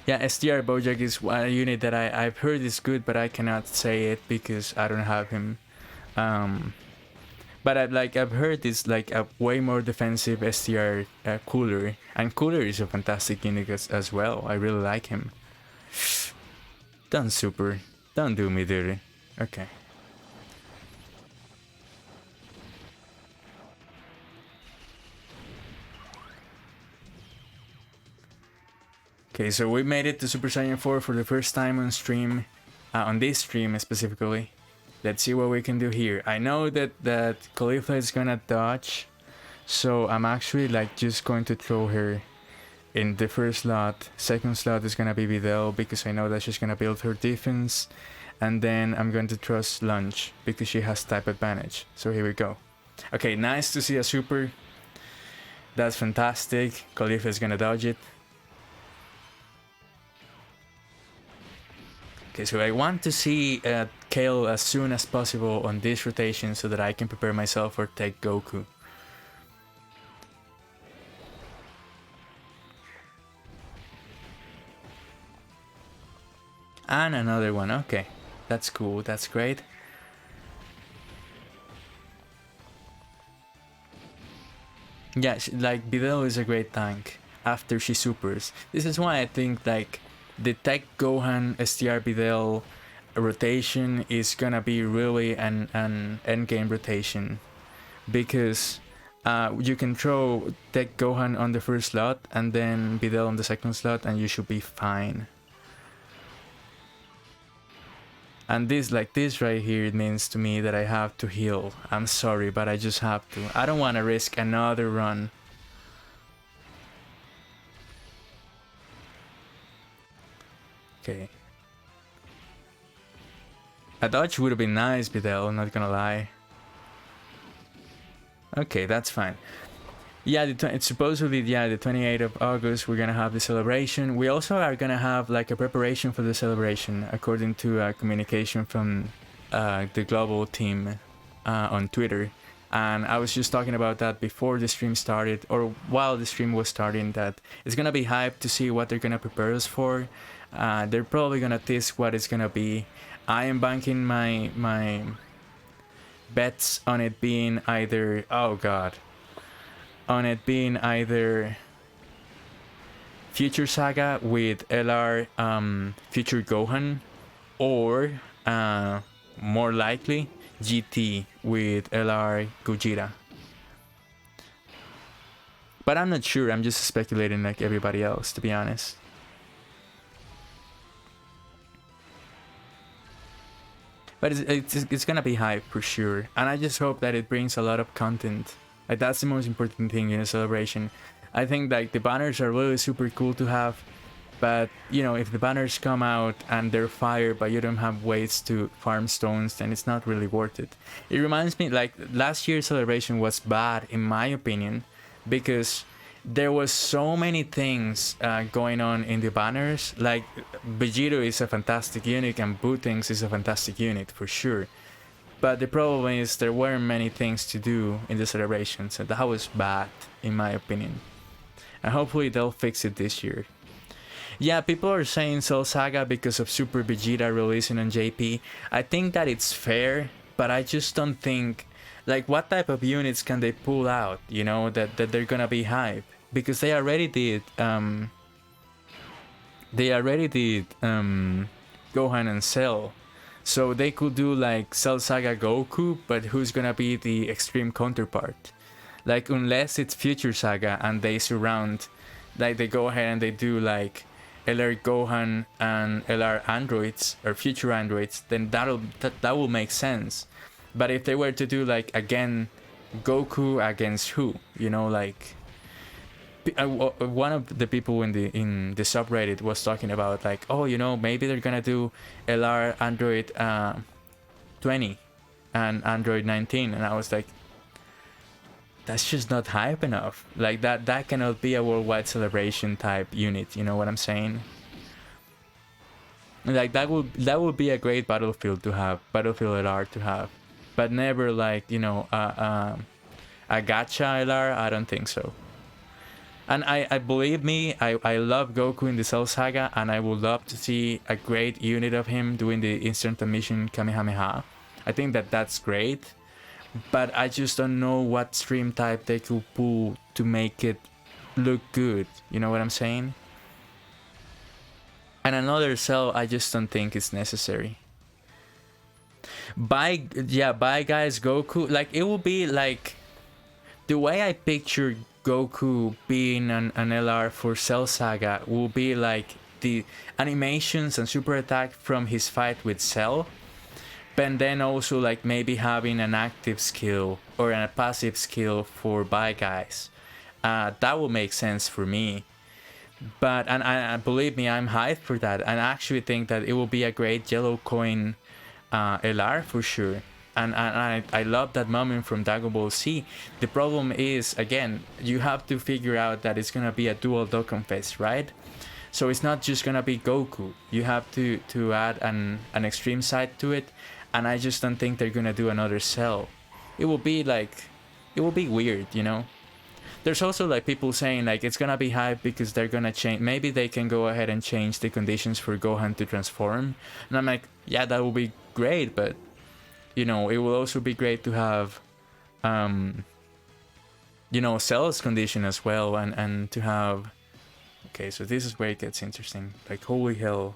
Yeah, STR Bojack is a unit that I've heard is good, but I cannot say it because I don't have him. But I've heard it's like a way more defensive STR Cooler, and Cooler is a fantastic unit as well. I really like him. Don't super, don't do me dirty. Okay. Okay, so we made it to Super Saiyan 4 for the first time on stream, on this stream specifically. Let's see what we can do here. I know that Caulifla is gonna dodge, so I'm actually like just going to throw her in the first slot. Second slot is gonna be Videl because I know that she's gonna build her defense, and then I'm going to trust Lunch because she has type advantage. So here we go. Okay, nice to see a super. That's fantastic. Caulifla is gonna dodge it. Okay, so I want to see Kale as soon as possible on this rotation so that I can prepare myself for Tech Goku. And another one, okay. That's cool, that's great. Yeah, like Videl is a great tank after she supers. This is why I think like the Tech Gohan STR Videl rotation is gonna be really an endgame rotation, because you can throw Tech Gohan on the first slot and then Videl on the second slot and you should be fine. And this, like this right here, it means to me that I have to heal. I'm sorry, but I just have to. I don't want to risk another run. Okay. A dodge would have been nice, Videl, not gonna lie. Okay, that's fine. Yeah, it's supposedly, yeah, the 28th of August, we're gonna have the celebration. We also are gonna have like a preparation for the celebration, according to communication from the global team on Twitter. And I was just talking about that before the stream started, or while the stream was starting, that it's gonna be hyped to see what they're gonna prepare us for. They're probably gonna test what it's gonna be. I am banking my bets on it being either, oh god, on it being either Future Saga with LR Future Gohan, or more likely GT with LR Gogeta. But I'm not sure, I'm just speculating like everybody else, to be honest. But it's gonna be hype for sure, and I just hope that it brings a lot of content. Like, that's the most important thing in a celebration. I think like the banners are really super cool to have, but you know, if the banners come out and they're fire but you don't have ways to farm stones, then it's not really worth it. It reminds me, like, last year's celebration was bad in my opinion, because there was so many things going on in the banners. Like, Vegito is a fantastic unit and Bootengs is a fantastic unit for sure. But the problem is there weren't many things to do in the celebration, so that was bad, in my opinion. And hopefully they'll fix it this year. Yeah, people are saying Cell Saga because of Super Vegeta releasing on JP. I think that it's fair, but I just don't think... Like, what type of units can they pull out, you know, that they're gonna be hype? Because they already did... Gohan and Cell. So they could do like Cell Saga Goku, but who's gonna be the extreme counterpart? Like, unless it's Future Saga and they surround, like they go ahead and they do like LR Gohan and LR androids or future androids, then that will make sense. But if they were to do like, again, Goku against who, you know, like one of the people in the subreddit was talking about like, oh, you know, maybe they're gonna do LR Android 20 and Android 19, and I was like, that's just not hype enough. Like, that cannot be a worldwide celebration type unit, you know what I'm saying? Like, that would be a great battlefield to have, battlefield LR to have, but never like, you know, a gacha LR. I don't think so. And I believe me, I love Goku in the Cell Saga, and I would love to see a great unit of him doing the instant emission Kamehameha. I think that's great, but I just don't know what stream type they could pull to make it look good, you know what I'm saying? And another Cell, I just don't think it's necessary. Bye guys, Goku, like, it will be like, the way I picture Goku being an LR for Cell Saga will be like the animations and super attack from his fight with Cell, but then also like maybe having an active skill or a passive skill for Bye Guys. That will make sense for me. But and I believe me, I'm hyped for that, and I actually think that it will be a great yellow coin LR for sure. And I love that moment from Dragon Ball Z. The problem is, again, you have to figure out that it's gonna be a dual Dokkan Fest, right? So it's not just gonna be Goku. You have to add an extreme side to it, and I just don't think they're gonna do another Cell. It will be weird, you know. There's also like people saying like it's gonna be hype because they're gonna change. Maybe they can go ahead and change the conditions for Gohan to transform, and I'm like, yeah, that will be great, but you know, it will also be great to have, you know, Cell's condition as well, and to have. Okay, so this is where it gets interesting. Like, holy hell.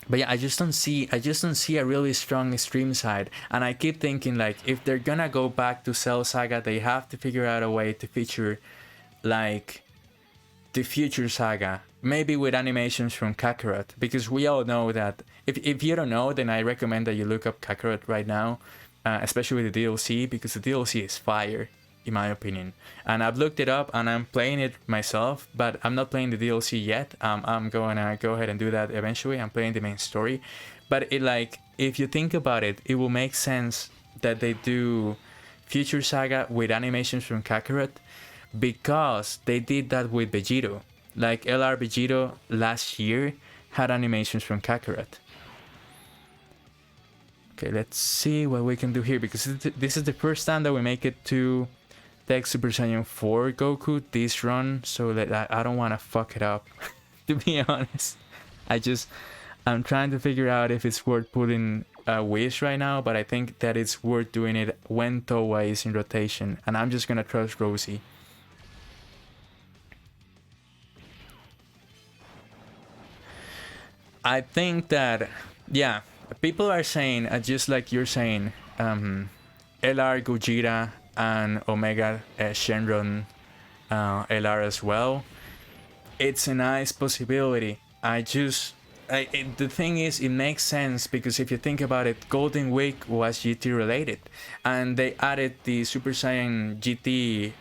But yeah, I just don't see a really strong extreme side. And I keep thinking like if they're gonna go back to Cell Saga, they have to figure out a way to feature like the future saga. Maybe with animations from Kakarot. Because we all know that if you don't know, then I recommend that you look up Kakarot right now. Especially with the DLC, because the DLC is fire. In my opinion, and I've looked it up and I'm playing it myself, but I'm not playing the DLC yet. I'm gonna go ahead and do that eventually. I'm playing the main story, but it like if you think about it, it will make sense that they do Future Saga with animations from Kakarot, because they did that with Vegito. Like LR Vegito last year had animations from Kakarot. Okay, let's see what we can do here, because this is the first time that we make it to Tech Super Saiyan 4 Goku this run, so that I don't want to fuck it up. To be honest, I'm trying to figure out if it's worth putting a Wish right now, but I think that it's worth doing it when Towa is in rotation, and I'm just gonna trust Rosie. I think that, yeah, people are saying, just like you're saying, LR Gogeta and Omega Shenron LR as well. It's a nice possibility. The thing is, it makes sense because if you think about it, Golden Week was GT related, and they added the Super Saiyan GT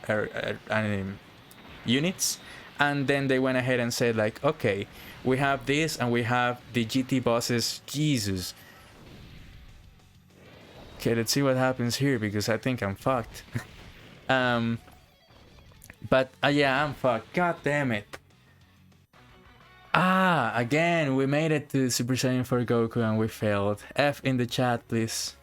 units, and then they went ahead and said like, okay, we have this and we have the GT bosses. Jesus. Okay, let's see what happens here, because I think I'm fucked. But yeah, I'm fucked. God damn it. Again, we made it to Super Saiyan 4 Goku and we failed. F in the chat, please.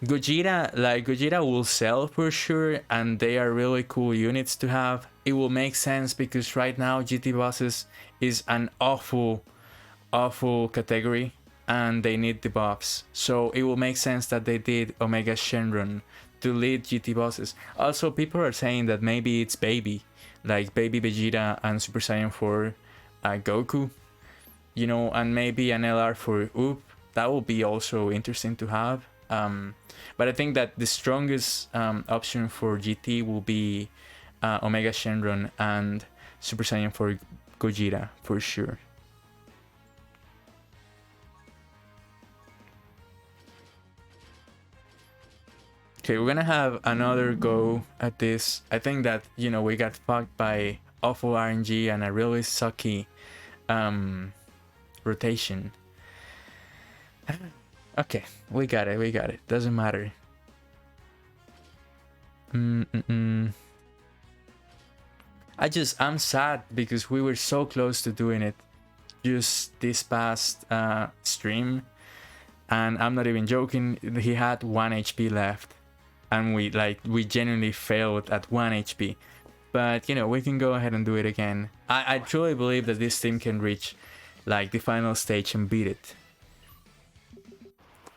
Gogeta will sell for sure, and they are really cool units to have. It will make sense because right now GT bosses is an awful category, and they need the buffs. So it will make sense that they did Omega Shenron to lead GT bosses. Also, people are saying that maybe it's Baby, like Baby Vegeta and Super Saiyan 4 Goku, you know, and maybe an LR for Oop. That will be also interesting to have. But I think that the strongest option for GT will be Omega Shenron and Super Saiyan 4 Gogeta for sure. Okay, we're gonna have another go at this. I think that, you know, we got fucked by awful RNG and a really sucky rotation. Okay, we got it. Doesn't matter. I'm sad because we were so close to doing it just this past stream, and I'm not even joking. He had 1 HP left. And we genuinely failed at 1 HP. But, you know, we can go ahead and do it again. I truly believe that this team can reach, like, the final stage and beat it.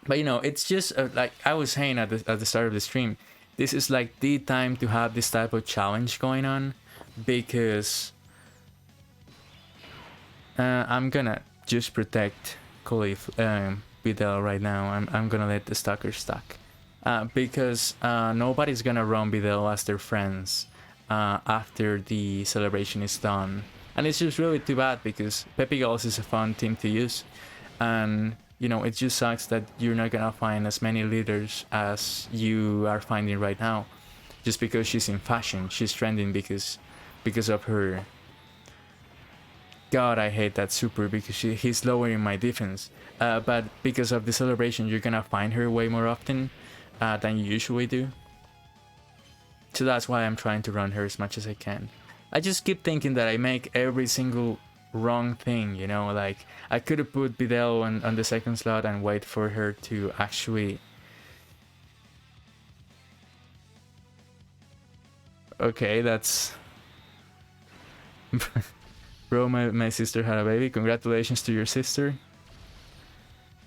But, you know, it's just, like I was saying at the start of the stream, this is, like, the time to have this type of challenge going on. Because I'm gonna just protect Videl right now. I'm gonna let the Stalker stack. Because nobody's gonna run Videl as their friends after the celebration is done. And it's just really too bad because PEPPY GALS is a fun team to use. And, you know, it just sucks that you're not gonna find as many leaders as you are finding right now. Just because she's in fashion. She's trending because of her... God, I hate that super because he's lowering my defense. But because of the celebration, you're gonna find her way more often than you usually do. So that's why I'm trying to run her as much as I can. I just keep thinking that I make every single wrong thing, you know, like I could have put Bidel on the second slot and wait for her to actually... Okay, that's... Bro, my sister had a baby. Congratulations to your sister.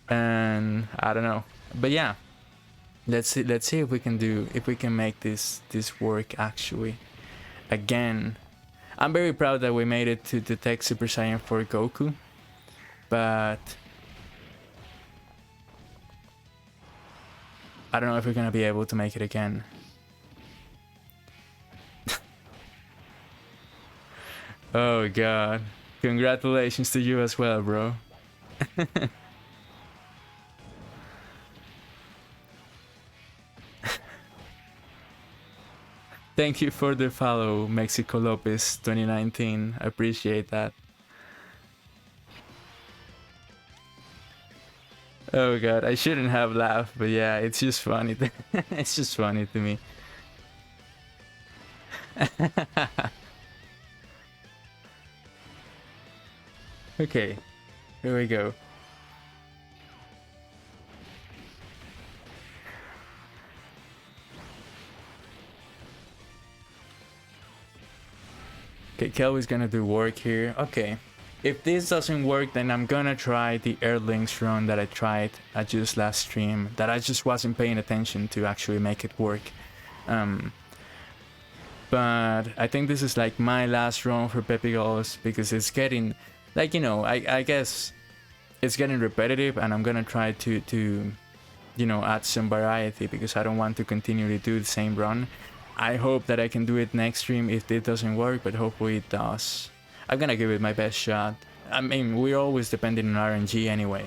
And I don't know, but yeah, let's see if we can make this work actually. Again, I'm very proud that we made it to detect Super Saiyan 4 Goku, but I don't know if we're gonna be able to make it again. Oh god, congratulations to you as well, bro. Thank you for the follow, Mexico Lopez 2019. I appreciate that. Oh god, I shouldn't have laughed, but yeah, it's just funny. It's just funny to me. Okay, here we go. Okay, Kelby's gonna do work here. Okay. If this doesn't work, then I'm gonna try the Airlinks run that I tried at just last stream, that I just wasn't paying attention to actually make it work. But I think this is like my last run for PEPPY GALS, because it's getting, like, you know, I guess it's getting repetitive, and I'm gonna try to you know, add some variety, because I don't want to continue to do the same run. I hope that I can do it next stream if it doesn't work, but hopefully it does. I'm gonna give it my best shot. I mean, we're always depending on RNG anyway.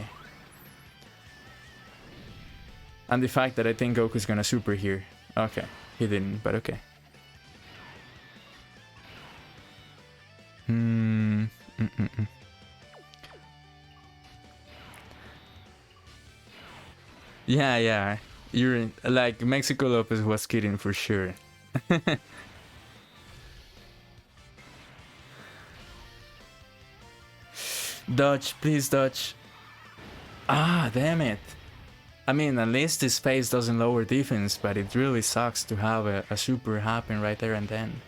And the fact that I think Goku's gonna super here. Okay, he didn't, but okay. Yeah, you're like, Mexico Lopez was kidding for sure. Dodge, please dodge. Ah, damn it. I mean, at least this phase doesn't lower defense, but it really sucks to have a super happen right there and then.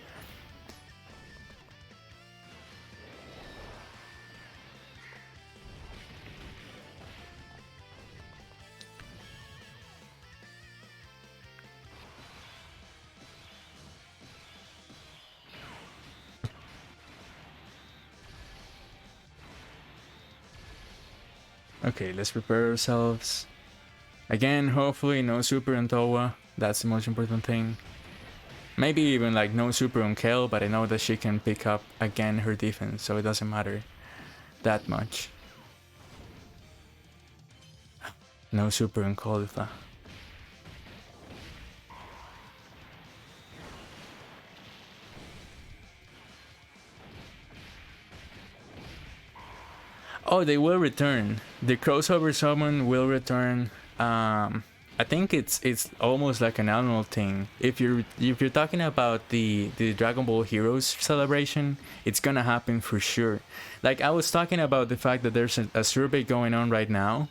Okay, let's prepare ourselves. Again, hopefully no super on Towa. That's the most important thing. Maybe even like no super on Kale, but I know that she can pick up again her defense, so it doesn't matter that much. No super on Caulifla. Oh, they will return. The crossover summon will return. I think it's almost like an annual thing. If you're talking about the Dragon Ball Heroes celebration, it's gonna happen for sure. Like, I was talking about the fact that there's a survey going on right now,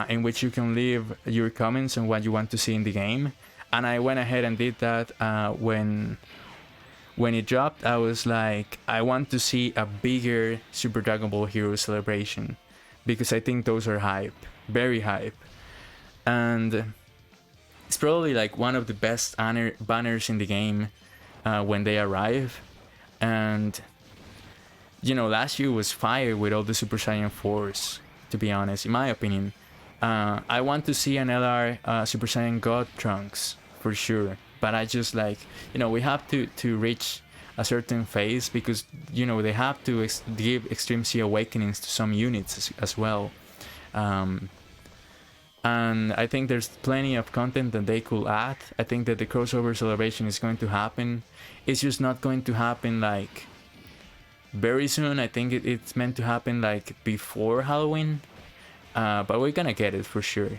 in which you can leave your comments on what you want to see in the game, and I went ahead and did that when it dropped. I was like, I want to see a bigger Super Dragon Ball Heroes celebration, because I think those are hype, very hype. And it's probably like one of the best banners in the game when they arrive. And, you know, last year was fire with all the Super Saiyan 4s, to be honest, in my opinion. I want to see an LR Super Saiyan God Trunks, for sure. But I just, like, you know, we have to reach a certain phase, because, you know, they have to give Extreme C Awakenings to some units as well. And I think there's plenty of content that they could add. I think that the crossover celebration is going to happen. It's just not going to happen like very soon. I think it's meant to happen like before Halloween. But we're gonna get it for sure.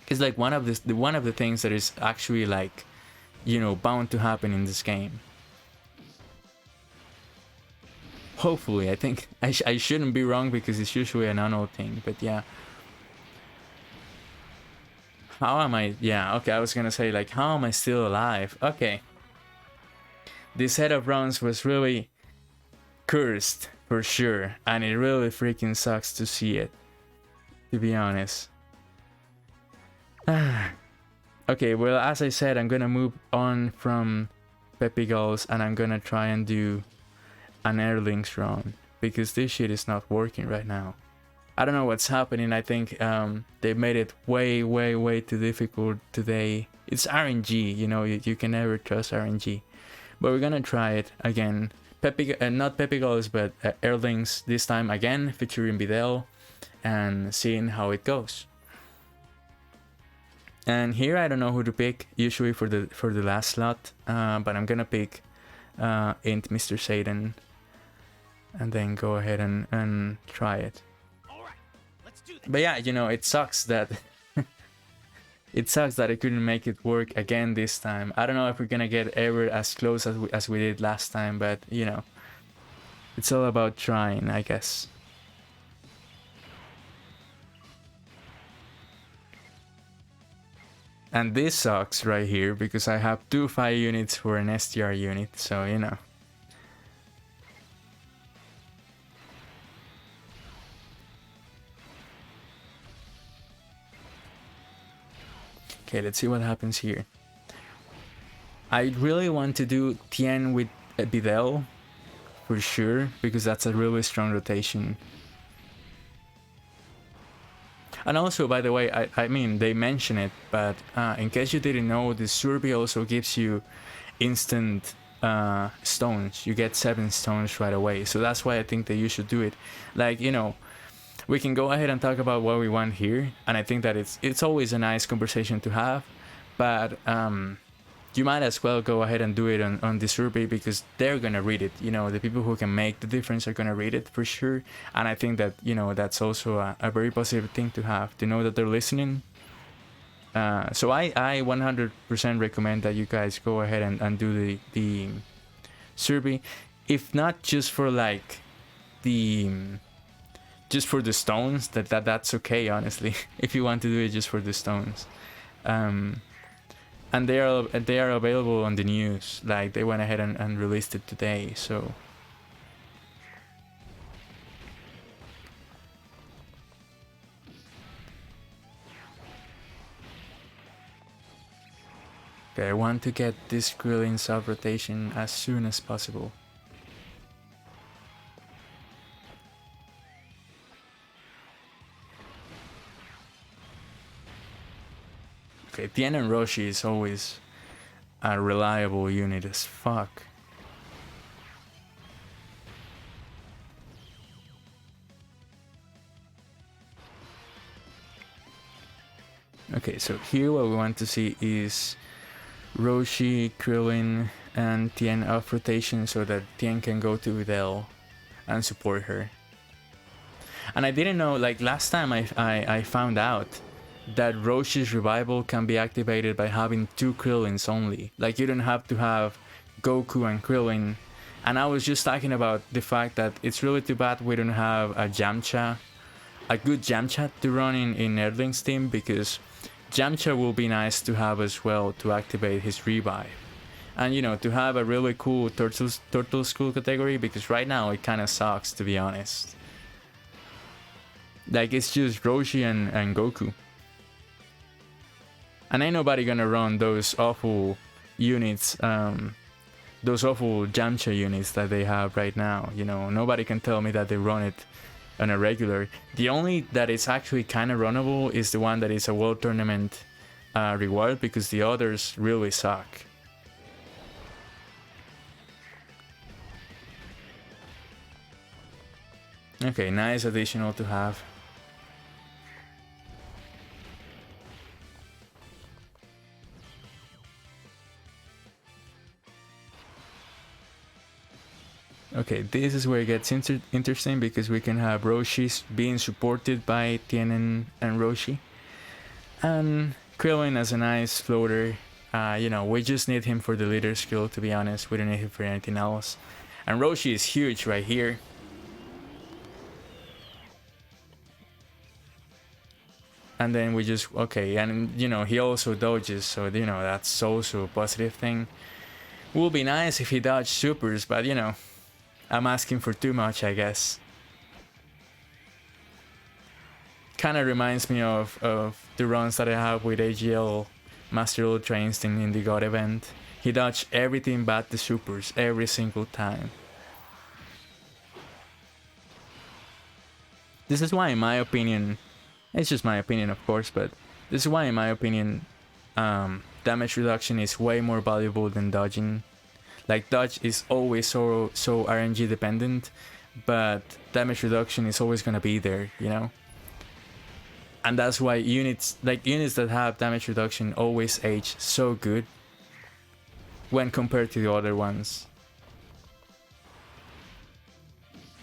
It's like one of the things that is actually like, you know, bound to happen in this game. Hopefully, I think I shouldn't be wrong because it's usually an annual thing, but yeah. How am I? Yeah, okay, I was gonna say, like, how am I still alive? Okay. This set of rounds was really cursed, for sure, and it really freaking sucks to see it, to be honest. Okay, well, as I said, I'm gonna move on from PEPPY GALS and I'm gonna try and do an Airlinks run, because this shit is not working right now. I don't know what's happening. I think they made it way, way, way too difficult today. It's RNG, you know, you can never trust RNG. But we're gonna try it again. Not PEPPY GALS, but Airlinks, this time again, featuring Videl, and seeing how it goes. And here I don't know who to pick, usually for the last slot, but I'm gonna pick Int Mr. Satan, and then go ahead and try it. But yeah, you know, it sucks that it sucks that I couldn't make it work again this time. I don't know if we're gonna get ever as close as we did last time, but you know, it's all about trying, I guess. And this sucks right here because I have 2 fire units for an STR unit, so you know. Okay, let's see what happens here. I really want to do Tien with Videl, for sure, because that's a really strong rotation. And also, by the way, I mean, they mention it, but in case you didn't know, the Survey also gives you instant stones. You get 7 stones right away, so that's why I think that you should do it. Like, you know, we can go ahead and talk about what we want here, and I think that it's always a nice conversation to have, but you might as well go ahead and do it on the survey, because they're gonna read it. You know, the people who can make the difference are gonna read it for sure, and I think that, you know, that's also a very positive thing to have, to know that they're listening. So I 100% recommend that you guys go ahead and do the survey, if not just for like just for the stones, that's okay, honestly. If you want to do it just for the stones. And they are available on the news. Like, they went ahead and released it today, so. Okay, I want to get this Krillin sub rotation as soon as possible. Okay, Tien and Roshi is always a reliable unit as fuck. Okay, so here what we want to see is Roshi, Krillin, and Tien off rotation so that Tien can go to Videl and support her. And I didn't know, like last time I found out that Roshi's revival can be activated by having 2 Krillins only. Like, you don't have to have Goku and Krillin. And I was just talking about the fact that it's really too bad we don't have a Yamcha, a good Yamcha to run in Erdling's team, because Yamcha will be nice to have as well to activate his revive. And, you know, to have a really cool Turtle School category, because right now it kind of sucks, to be honest. Like, it's just Roshi and Goku. And ain't nobody gonna run those awful units, those awful Yamcha units that they have right now. You know, nobody can tell me that they run it on a regular. The only that is actually kind of runnable is the one that is a World Tournament reward, because the others really suck. Okay, nice additional to have. Okay, this is where it gets interesting, because we can have Roshi being supported by Tien and Roshi. And Krillin as a nice floater. You know, we just need him for the leader skill, to be honest. We don't need him for anything else. And Roshi is huge right here. And then we just, okay, and you know, he also dodges, so you know, that's also a positive thing. Would be nice if he dodged supers, but you know, I'm asking for too much, I guess. Kind of reminds me of the runs that I have with AGL Master Ultra Instinct in the God event. He dodged everything but the supers every single time. This is why, in my opinion, it's just my opinion, of course, but this is why, in my opinion, damage reduction is way more valuable than dodging. Like, dodge is always so RNG dependent, but damage reduction is always gonna be there, you know? And that's why units that have damage reduction always age so good when compared to the other ones.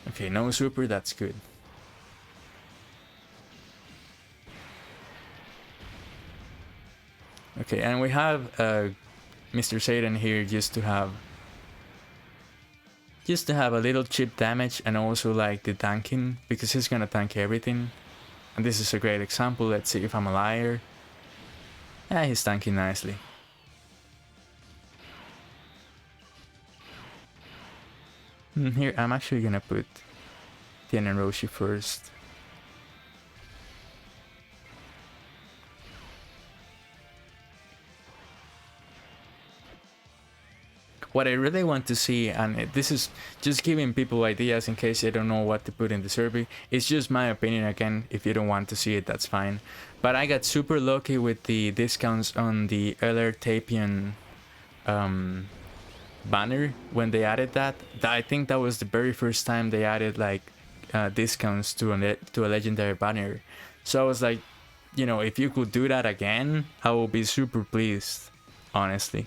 Okay, no super, that's good. Okay, and we have Mr. Satan here just to have a little chip damage and also like the tanking, because he's gonna tank everything. And this is a great example. Let's see if I'm a liar. Yeah, he's tanking nicely. Here, I'm actually gonna put Tien and Roshi first. What I really want to see, and this is just giving people ideas in case they don't know what to put in the survey, it's just my opinion again. If you don't want to see it, that's fine. But I got super lucky with the discounts on the LR Tapion banner when they added that. I think that was the very first time they added like discounts to a legendary banner. So I was like, you know, if you could do that again, I will be super pleased, honestly.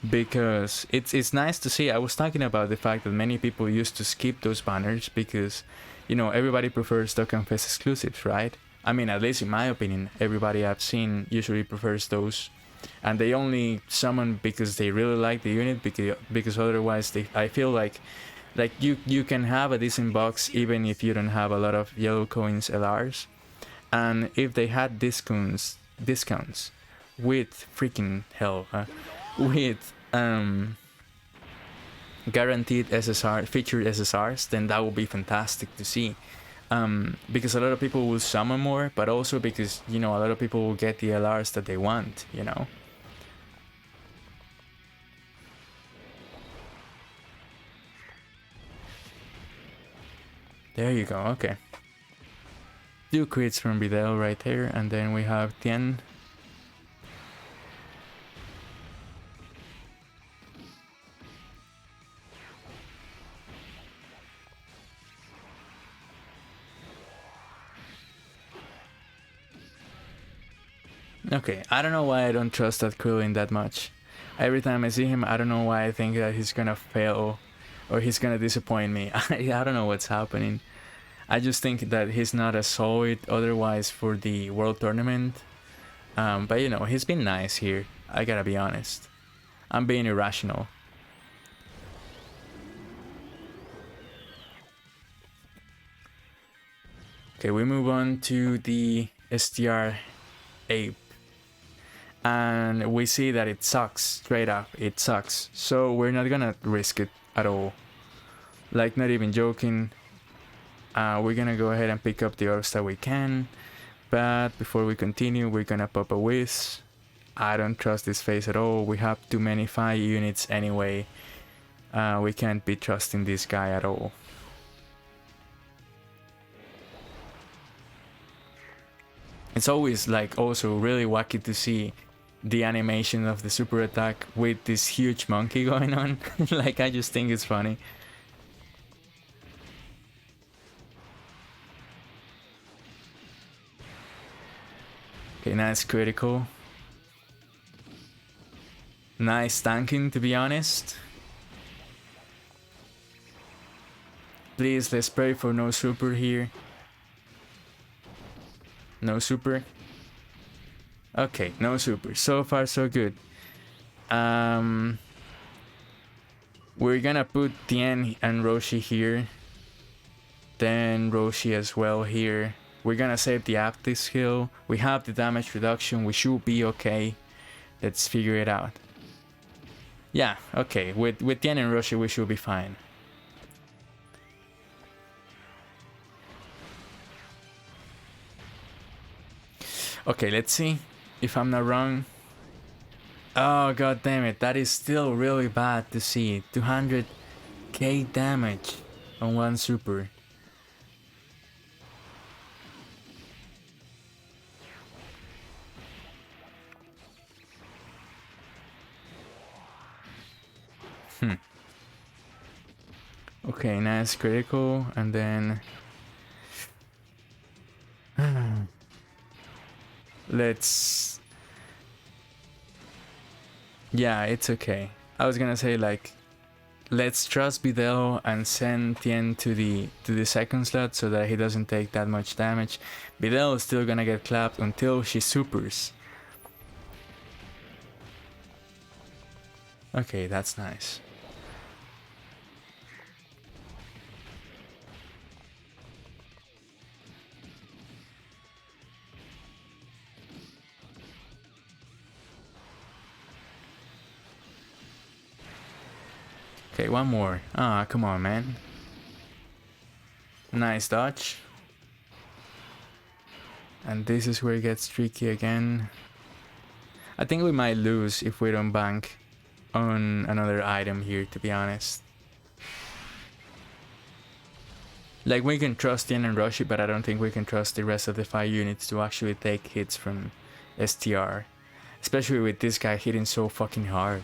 Because it's nice to see. I was talking about the fact that many people used to skip those banners because, you know, everybody prefers Dokkan Fest exclusives, right? I mean, at least in my opinion, everybody I've seen usually prefers those, and they only summon because they really like the unit, because otherwise I feel like you can have a decent box even if you don't have a lot of yellow coins LRs, and if they had discounts with freaking hell, with guaranteed SSR, featured SSRs, then that would be fantastic to see. Because a lot of people will summon more, but also because, you know, a lot of people will get the LRs that they want, you know. There you go, okay. 2 crits from Videl right there, and then we have Tien. Okay, I don't know why I don't trust that Krillin that much. Every time I see him, I don't know why I think that he's gonna fail or he's gonna disappoint me. I don't know what's happening. I just think that he's not as solid otherwise for the World Tournament. But you know, he's been nice here. I gotta be honest. I'm being irrational. Okay, we move on to the STR Ape. And we see that it sucks, straight up, it sucks. So we're not gonna risk it at all. Like, not even joking. We're gonna go ahead and pick up the orbs that we can. But before we continue, we're gonna pop a whiz. I don't trust this phase at all. We have too many fire units anyway. We can't be trusting this guy at all. It's always like also really wacky to see the animation of the super attack with this huge monkey going on. Like, I just think it's funny. Okay, nice critical. Nice tanking, to be honest. Please, let's pray for no super here. No super. Okay, no super. So far, so good. We're gonna put Tien and Roshi here. Then Roshi as well here. We're gonna save the active skill. We have the damage reduction. We should be okay. Let's figure it out. Yeah, okay. With Tien and Roshi, we should be fine. Okay, let's see if I'm not wrong. Oh, god damn it. That is still really bad to see. 200k damage on one super. Okay, nice critical, and then let's... Yeah, it's okay. I was gonna say, like, let's trust Videl and send Tien to the second slot so that he doesn't take that much damage. Videl is still gonna get clapped until she supers. Okay, that's nice. Okay, one more. Ah, come on, man. Nice dodge. And this is where it gets tricky again. I think we might lose if we don't bank on another item here, to be honest. Like, we can trust Tien and Roshi, but I don't think we can trust the rest of the 5 units to actually take hits from STR. Especially with this guy hitting so fucking hard.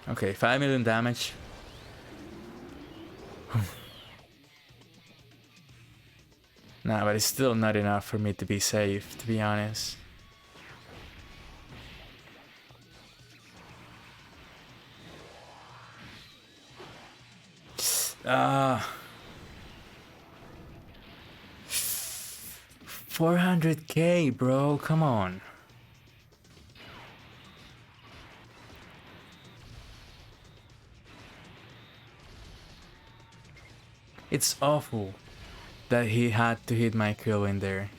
Okay, 5 million damage. Nah, but it's still not enough for me to be safe, to be honest. Ah. 400k, bro, come on. It's awful that he had to hit my kill in there.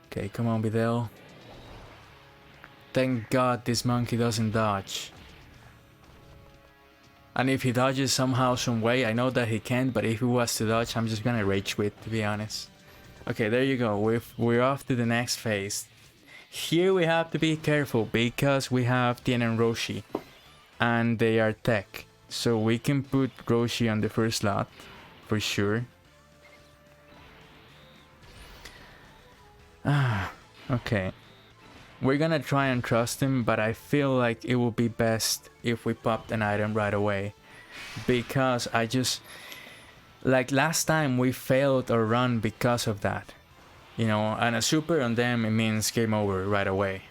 Okay, come on, Videl. Thank God this monkey doesn't dodge. And if he dodges somehow, some way, I know that he can't, but if he was to dodge, I'm just gonna rage quit, to be honest. Okay, there you go. We're off to the next phase. Here we have to be careful because we have Tien and Roshi, and they are tech. So we can put Roshi on the first slot, for sure. Ah, okay. We're gonna try and trust him, but I feel like it would be best if we popped an item right away. Because I just... Like last time we failed our run because of that. You know, and a super on them, it means game over right away.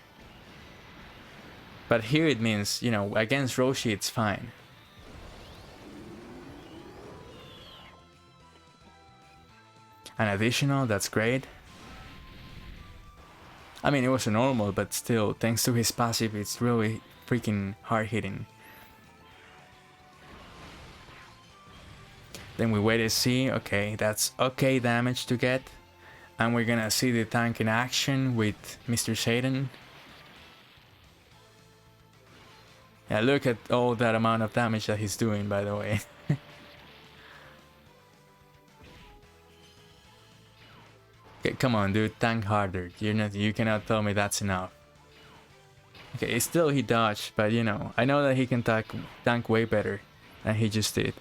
But here it means, you know, against Roshi it's fine. An additional, that's great. I mean, it was a normal, but still, thanks to his passive, it's really freaking hard hitting. Then we wait to see, okay, that's okay damage to get. And we're gonna see the tank in action with Mr. Satan. Yeah, look at all that amount of damage that he's doing, by the way. Okay, come on, dude, tank harder. You cannot tell me that's enough. Okay, still he dodged, but you know, I know that he can tank way better than he just did.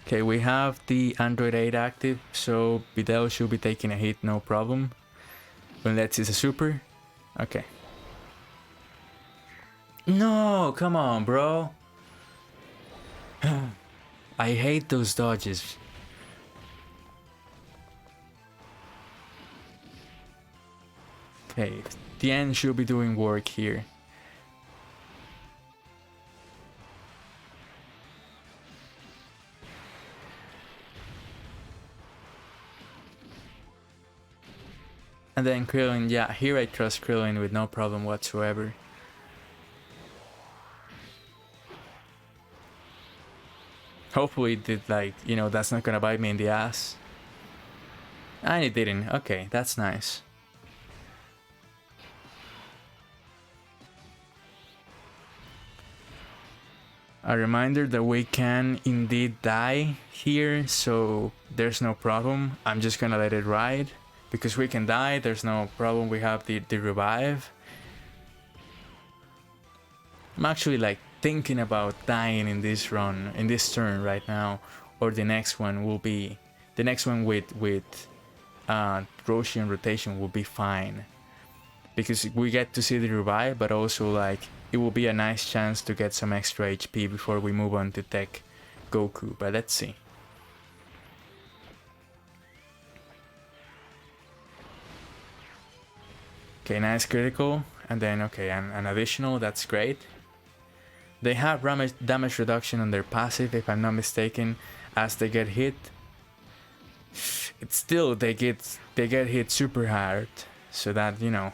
Okay, we have the Android 8 active, so Videl should be taking a hit, no problem. Unless it's a super. Okay. No, come on, bro. I hate those dodges. Okay, Tien should be doing work here. And then Krillin, yeah, here I trust Krillin with no problem whatsoever. Hopefully it did, like, you know, that's not gonna bite me in the ass. And it didn't. Okay, that's nice. A reminder that we can indeed die here, so there's no problem. I'm just gonna let it ride. Because we can die, there's no problem. We have the revive. I'm actually like thinking about dying in this run, in this turn right now. Or the next one will be... The next one with Roshi and rotation will be fine. Because we get to see the revive, but also like it will be a nice chance to get some extra HP before we move on to tech Goku, but let's see. Okay, nice critical, and then okay, an additional, that's great. They have damage reduction on their passive, if I'm not mistaken, as they get hit. It's still, they get hit super hard, so that, you know.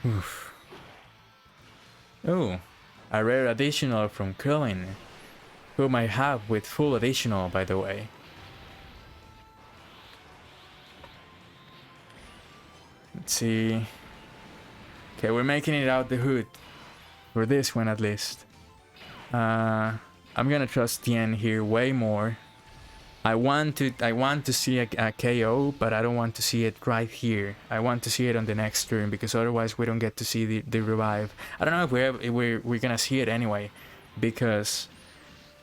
Oof. Oh, a rare additional from Krillin, whom I have with full additional, by the way. Let's see. Okay, we're making it out the hood. For this one at least. I'm gonna trust Tien here way more. I want to see a KO, but I don't want to see it right here. I want to see it on the next turn, because otherwise we don't get to see the revive. I don't know if we're gonna see it anyway, because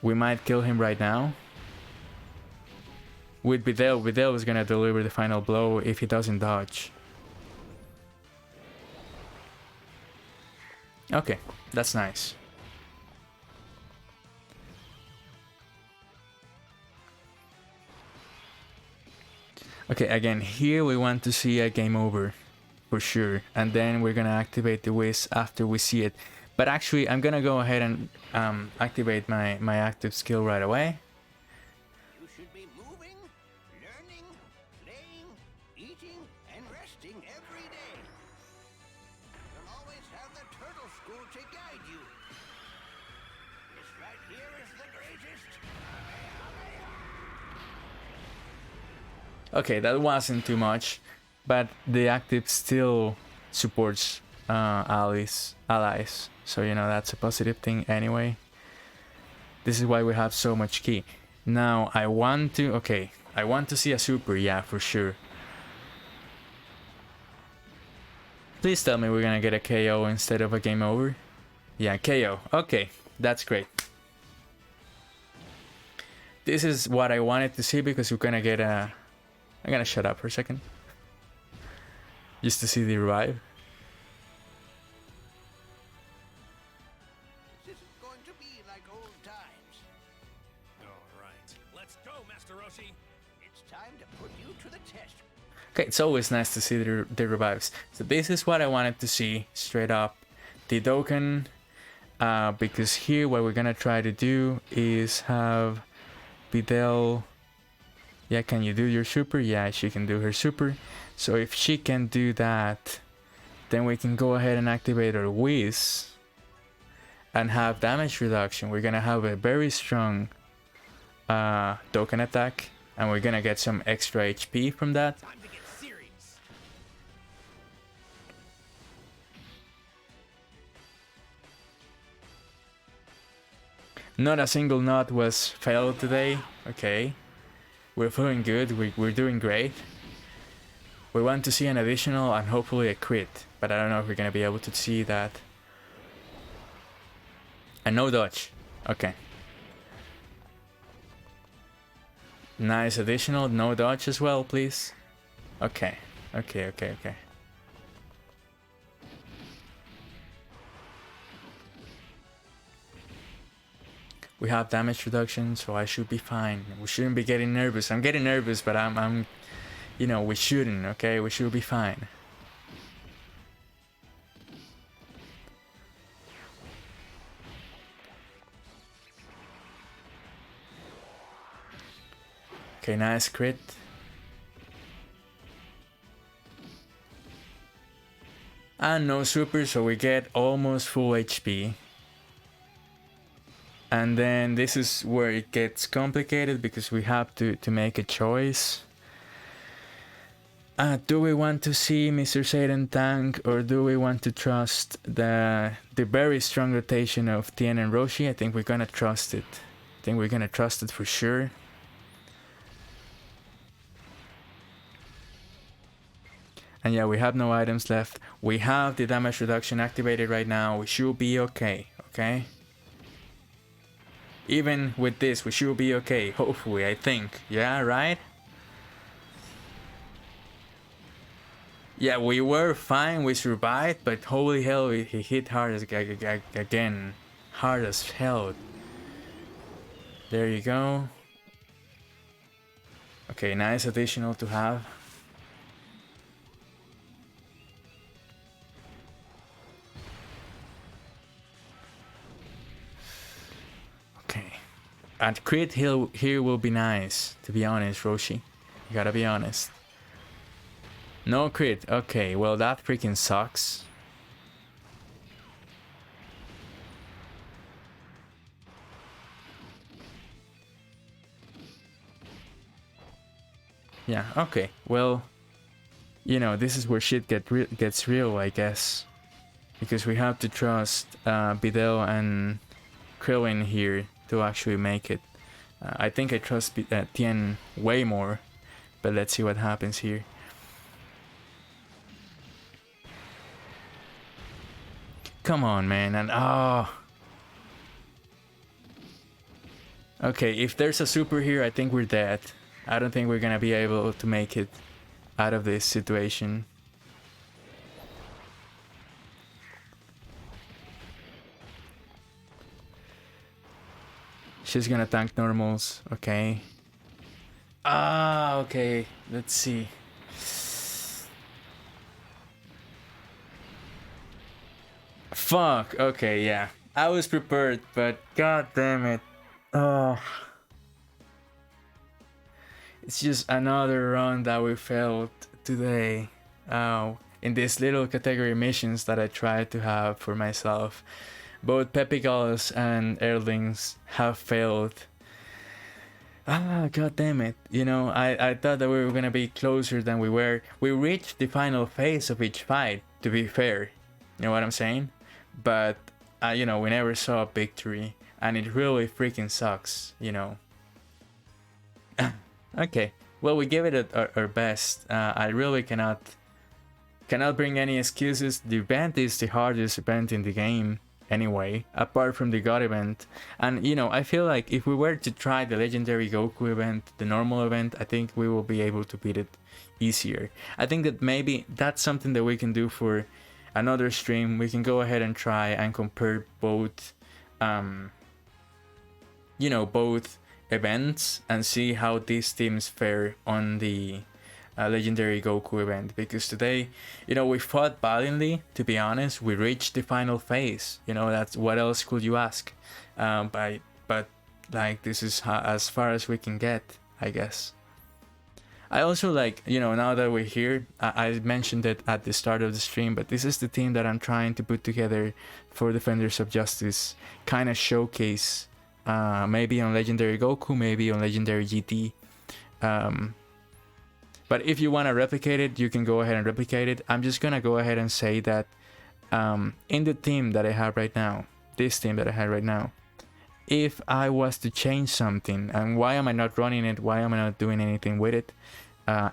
we might kill him right now. With Videl is gonna deliver the final blow if he doesn't dodge. Okay, that's nice. Okay, again, here we want to see a game over, for sure. And then we're gonna activate the whiz after we see it. But actually, I'm gonna go ahead and activate my active skill right away. You should be moving, learning, playing, eating, and resting every day. You'll always have the turtle school to guide you. This right here is the greatest. Okay, that wasn't too much, but the active still supports allies, so you know that's a positive thing anyway. This is why we have so much ki. Now I want to see a super, yeah, for sure. Please tell me we're gonna get a KO instead of a game over. Yeah, KO. Okay, that's great. This is what I wanted to see, because we're gonna get a... I'm gonna shut up for a second. Just to see the revive. This isn't going to be like old times. All right, let's go, Master Roshi. It's time to put you to the test. Okay, it's always nice to see the revives. So this is what I wanted to see, straight up. The Dokkan, because here what we're gonna try to do is have Videl... Yeah, can you do your super? Yeah, she can do her super. So if she can do that, then we can go ahead and activate our whiz and have damage reduction. We're gonna have a very strong Dokkan attack, and we're gonna get some extra HP from that. Time to get serious. Not a single knot was failed today. Okay. We're feeling good, we're doing great. We want to see an additional and hopefully a crit, but I don't know if we're gonna be able to see that. And no dodge. Okay. Nice additional, no dodge as well, please. Okay, okay. We have damage reduction, so I should be fine. We shouldn't be getting nervous. I'm getting nervous, but I'm you know, we shouldn't, okay? We should be fine. Okay, nice crit. And no super, so we get almost full HP. And then this is where it gets complicated because we have to make a choice. Do we want to see Mr. Satan tank, or do we want to trust the very strong rotation of Tien and Roshi? I think we're gonna trust it. I think we're gonna trust it for sure. And yeah, we have no items left. We have the damage reduction activated right now. We should be okay, okay? Even with this, we should be okay, hopefully, I think. Yeah, right? Yeah, we were fine, we survived, but holy hell, he hit hard as again. Hard as hell. There you go. Okay, nice additional to have. Okay. And crit here will be nice, to be honest, Roshi. You gotta be honest. No crit. Okay, well that freaking sucks. Yeah, okay. Well, you know, this is where shit gets real, I guess. Because we have to trust Bidel and Krillin here to actually make it. I think I trust Tien way more, but let's see what happens here. Come on, man, and okay, if there's a super here, I think we're dead. I don't think we're gonna be able to make it out of this situation. She's gonna tank normals, okay. Okay, let's see. Fuck, okay, yeah. I was prepared, but god damn it. Oh. It's just another run that we failed today. In these little category missions that I tried to have for myself. Both PEPPY, GALS and Airlings have failed. God damn it. You know, I thought that we were gonna be closer than we were. We reached the final phase of each fight, to be fair. You know what I'm saying? But, you know, we never saw a victory. And it really freaking sucks, you know. Okay, well, we gave it our best. I really cannot bring any excuses. The event is the hardest event in the game anyway, apart from the God event. And, you know, I feel like if we were to try the legendary Goku event, the normal event, I think we will be able to beat it easier. I think that maybe that's something that we can do for another stream. We can go ahead and try and compare both, you know, both events and see how these teams fare on the legendary Goku event, because today, you know, we fought valiantly, to be honest. We reached the final phase, you know, that's what else could you ask. But like, this is as far as we can get, I guess. I also, like, you know, now that we're here, I mentioned it at the start of the stream, but this is the team that I'm trying to put together for Defenders of Justice, kind of showcase, maybe on legendary Goku, maybe on legendary GT. But if you want to replicate it, you can go ahead and replicate it. I'm just gonna go ahead and say that in the team that I have right now, this team that I have right now, if I was to change something, and why am I not running it, why am I not doing anything with it,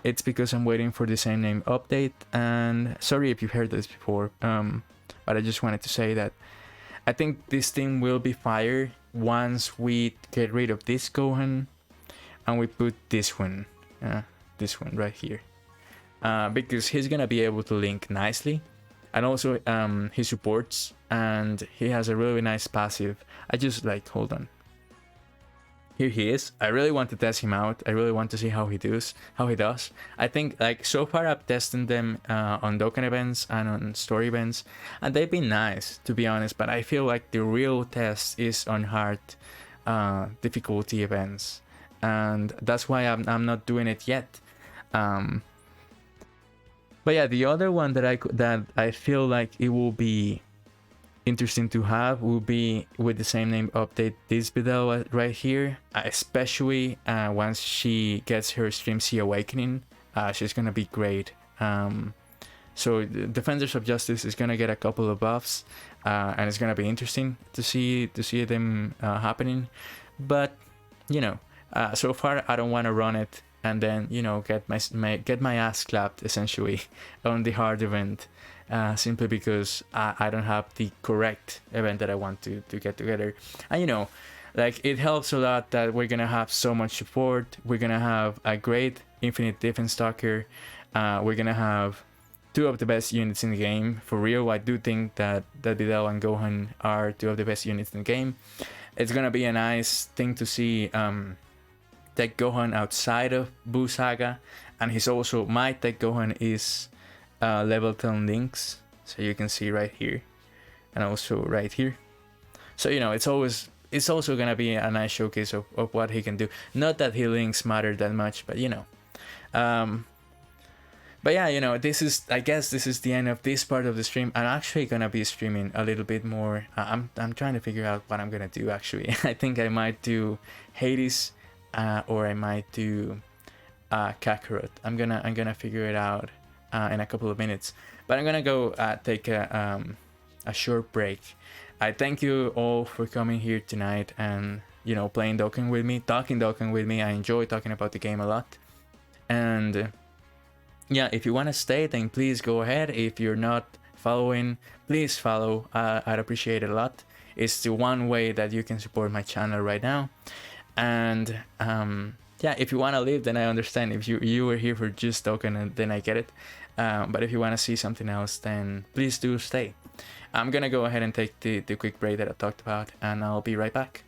it's because I'm waiting for the same name update. And sorry if you've heard this before, but I just wanted to say that I think this team will be fire once we get rid of this Gohan and we put this one right here, because he's gonna be able to link nicely, and also he supports, and he has a really nice passive. I just, like, hold on, here he is. I really want to test him out. I really want to see how he does. I think, like, so far I've tested them on Dokkan events and on story events, and they've been nice, to be honest, but I feel like the real test is on hard difficulty events, and that's why I'm not doing it yet. But yeah, the other one that I feel like it will be interesting to have will be with the same name update this video right here, especially once she gets her Stream C Awakening. She's gonna be great. So Defenders of Justice is gonna get a couple of buffs, and it's gonna be interesting to see them happening. But you know, so far I don't want to run it and then, you know, get my ass clapped essentially on the hard event, simply because I don't have the correct event that I want to get together. And you know, like, it helps a lot that we're gonna have so much support. We're gonna have a great infinite defense stalker. We're gonna have two of the best units in the game. For real, I do think that Videl and Gohan are two of the best units in the game. It's gonna be a nice thing to see Tech Gohan outside of Buu Saga, and he's also, my Tech Gohan is level 10 links, so you can see right here and also right here. So you know, it's also gonna be a nice showcase of what he can do. Not that he links matter that much, but you know. But yeah, you know, I guess this is the end of this part of the stream. I'm actually gonna be streaming a little bit more. I'm trying to figure out what I'm gonna do actually. I think I might do Hades, or I might do Kakarot. I'm gonna figure it out in a couple of minutes. But I'm gonna go take a short break. I thank you all for coming here tonight and, you know, playing Dokkan with me, talking Dokkan with me. I enjoy talking about the game a lot. And yeah, if you want to stay, then please go ahead. If you're not following, please follow. I'd appreciate it a lot. It's the one way that you can support my channel right now. And yeah, if you want to leave, then I understand. If you were here for just Dokkan, then I get it. But if you want to see something else, then please do stay. I'm gonna go ahead and take the quick break that I talked about, and I'll be right back.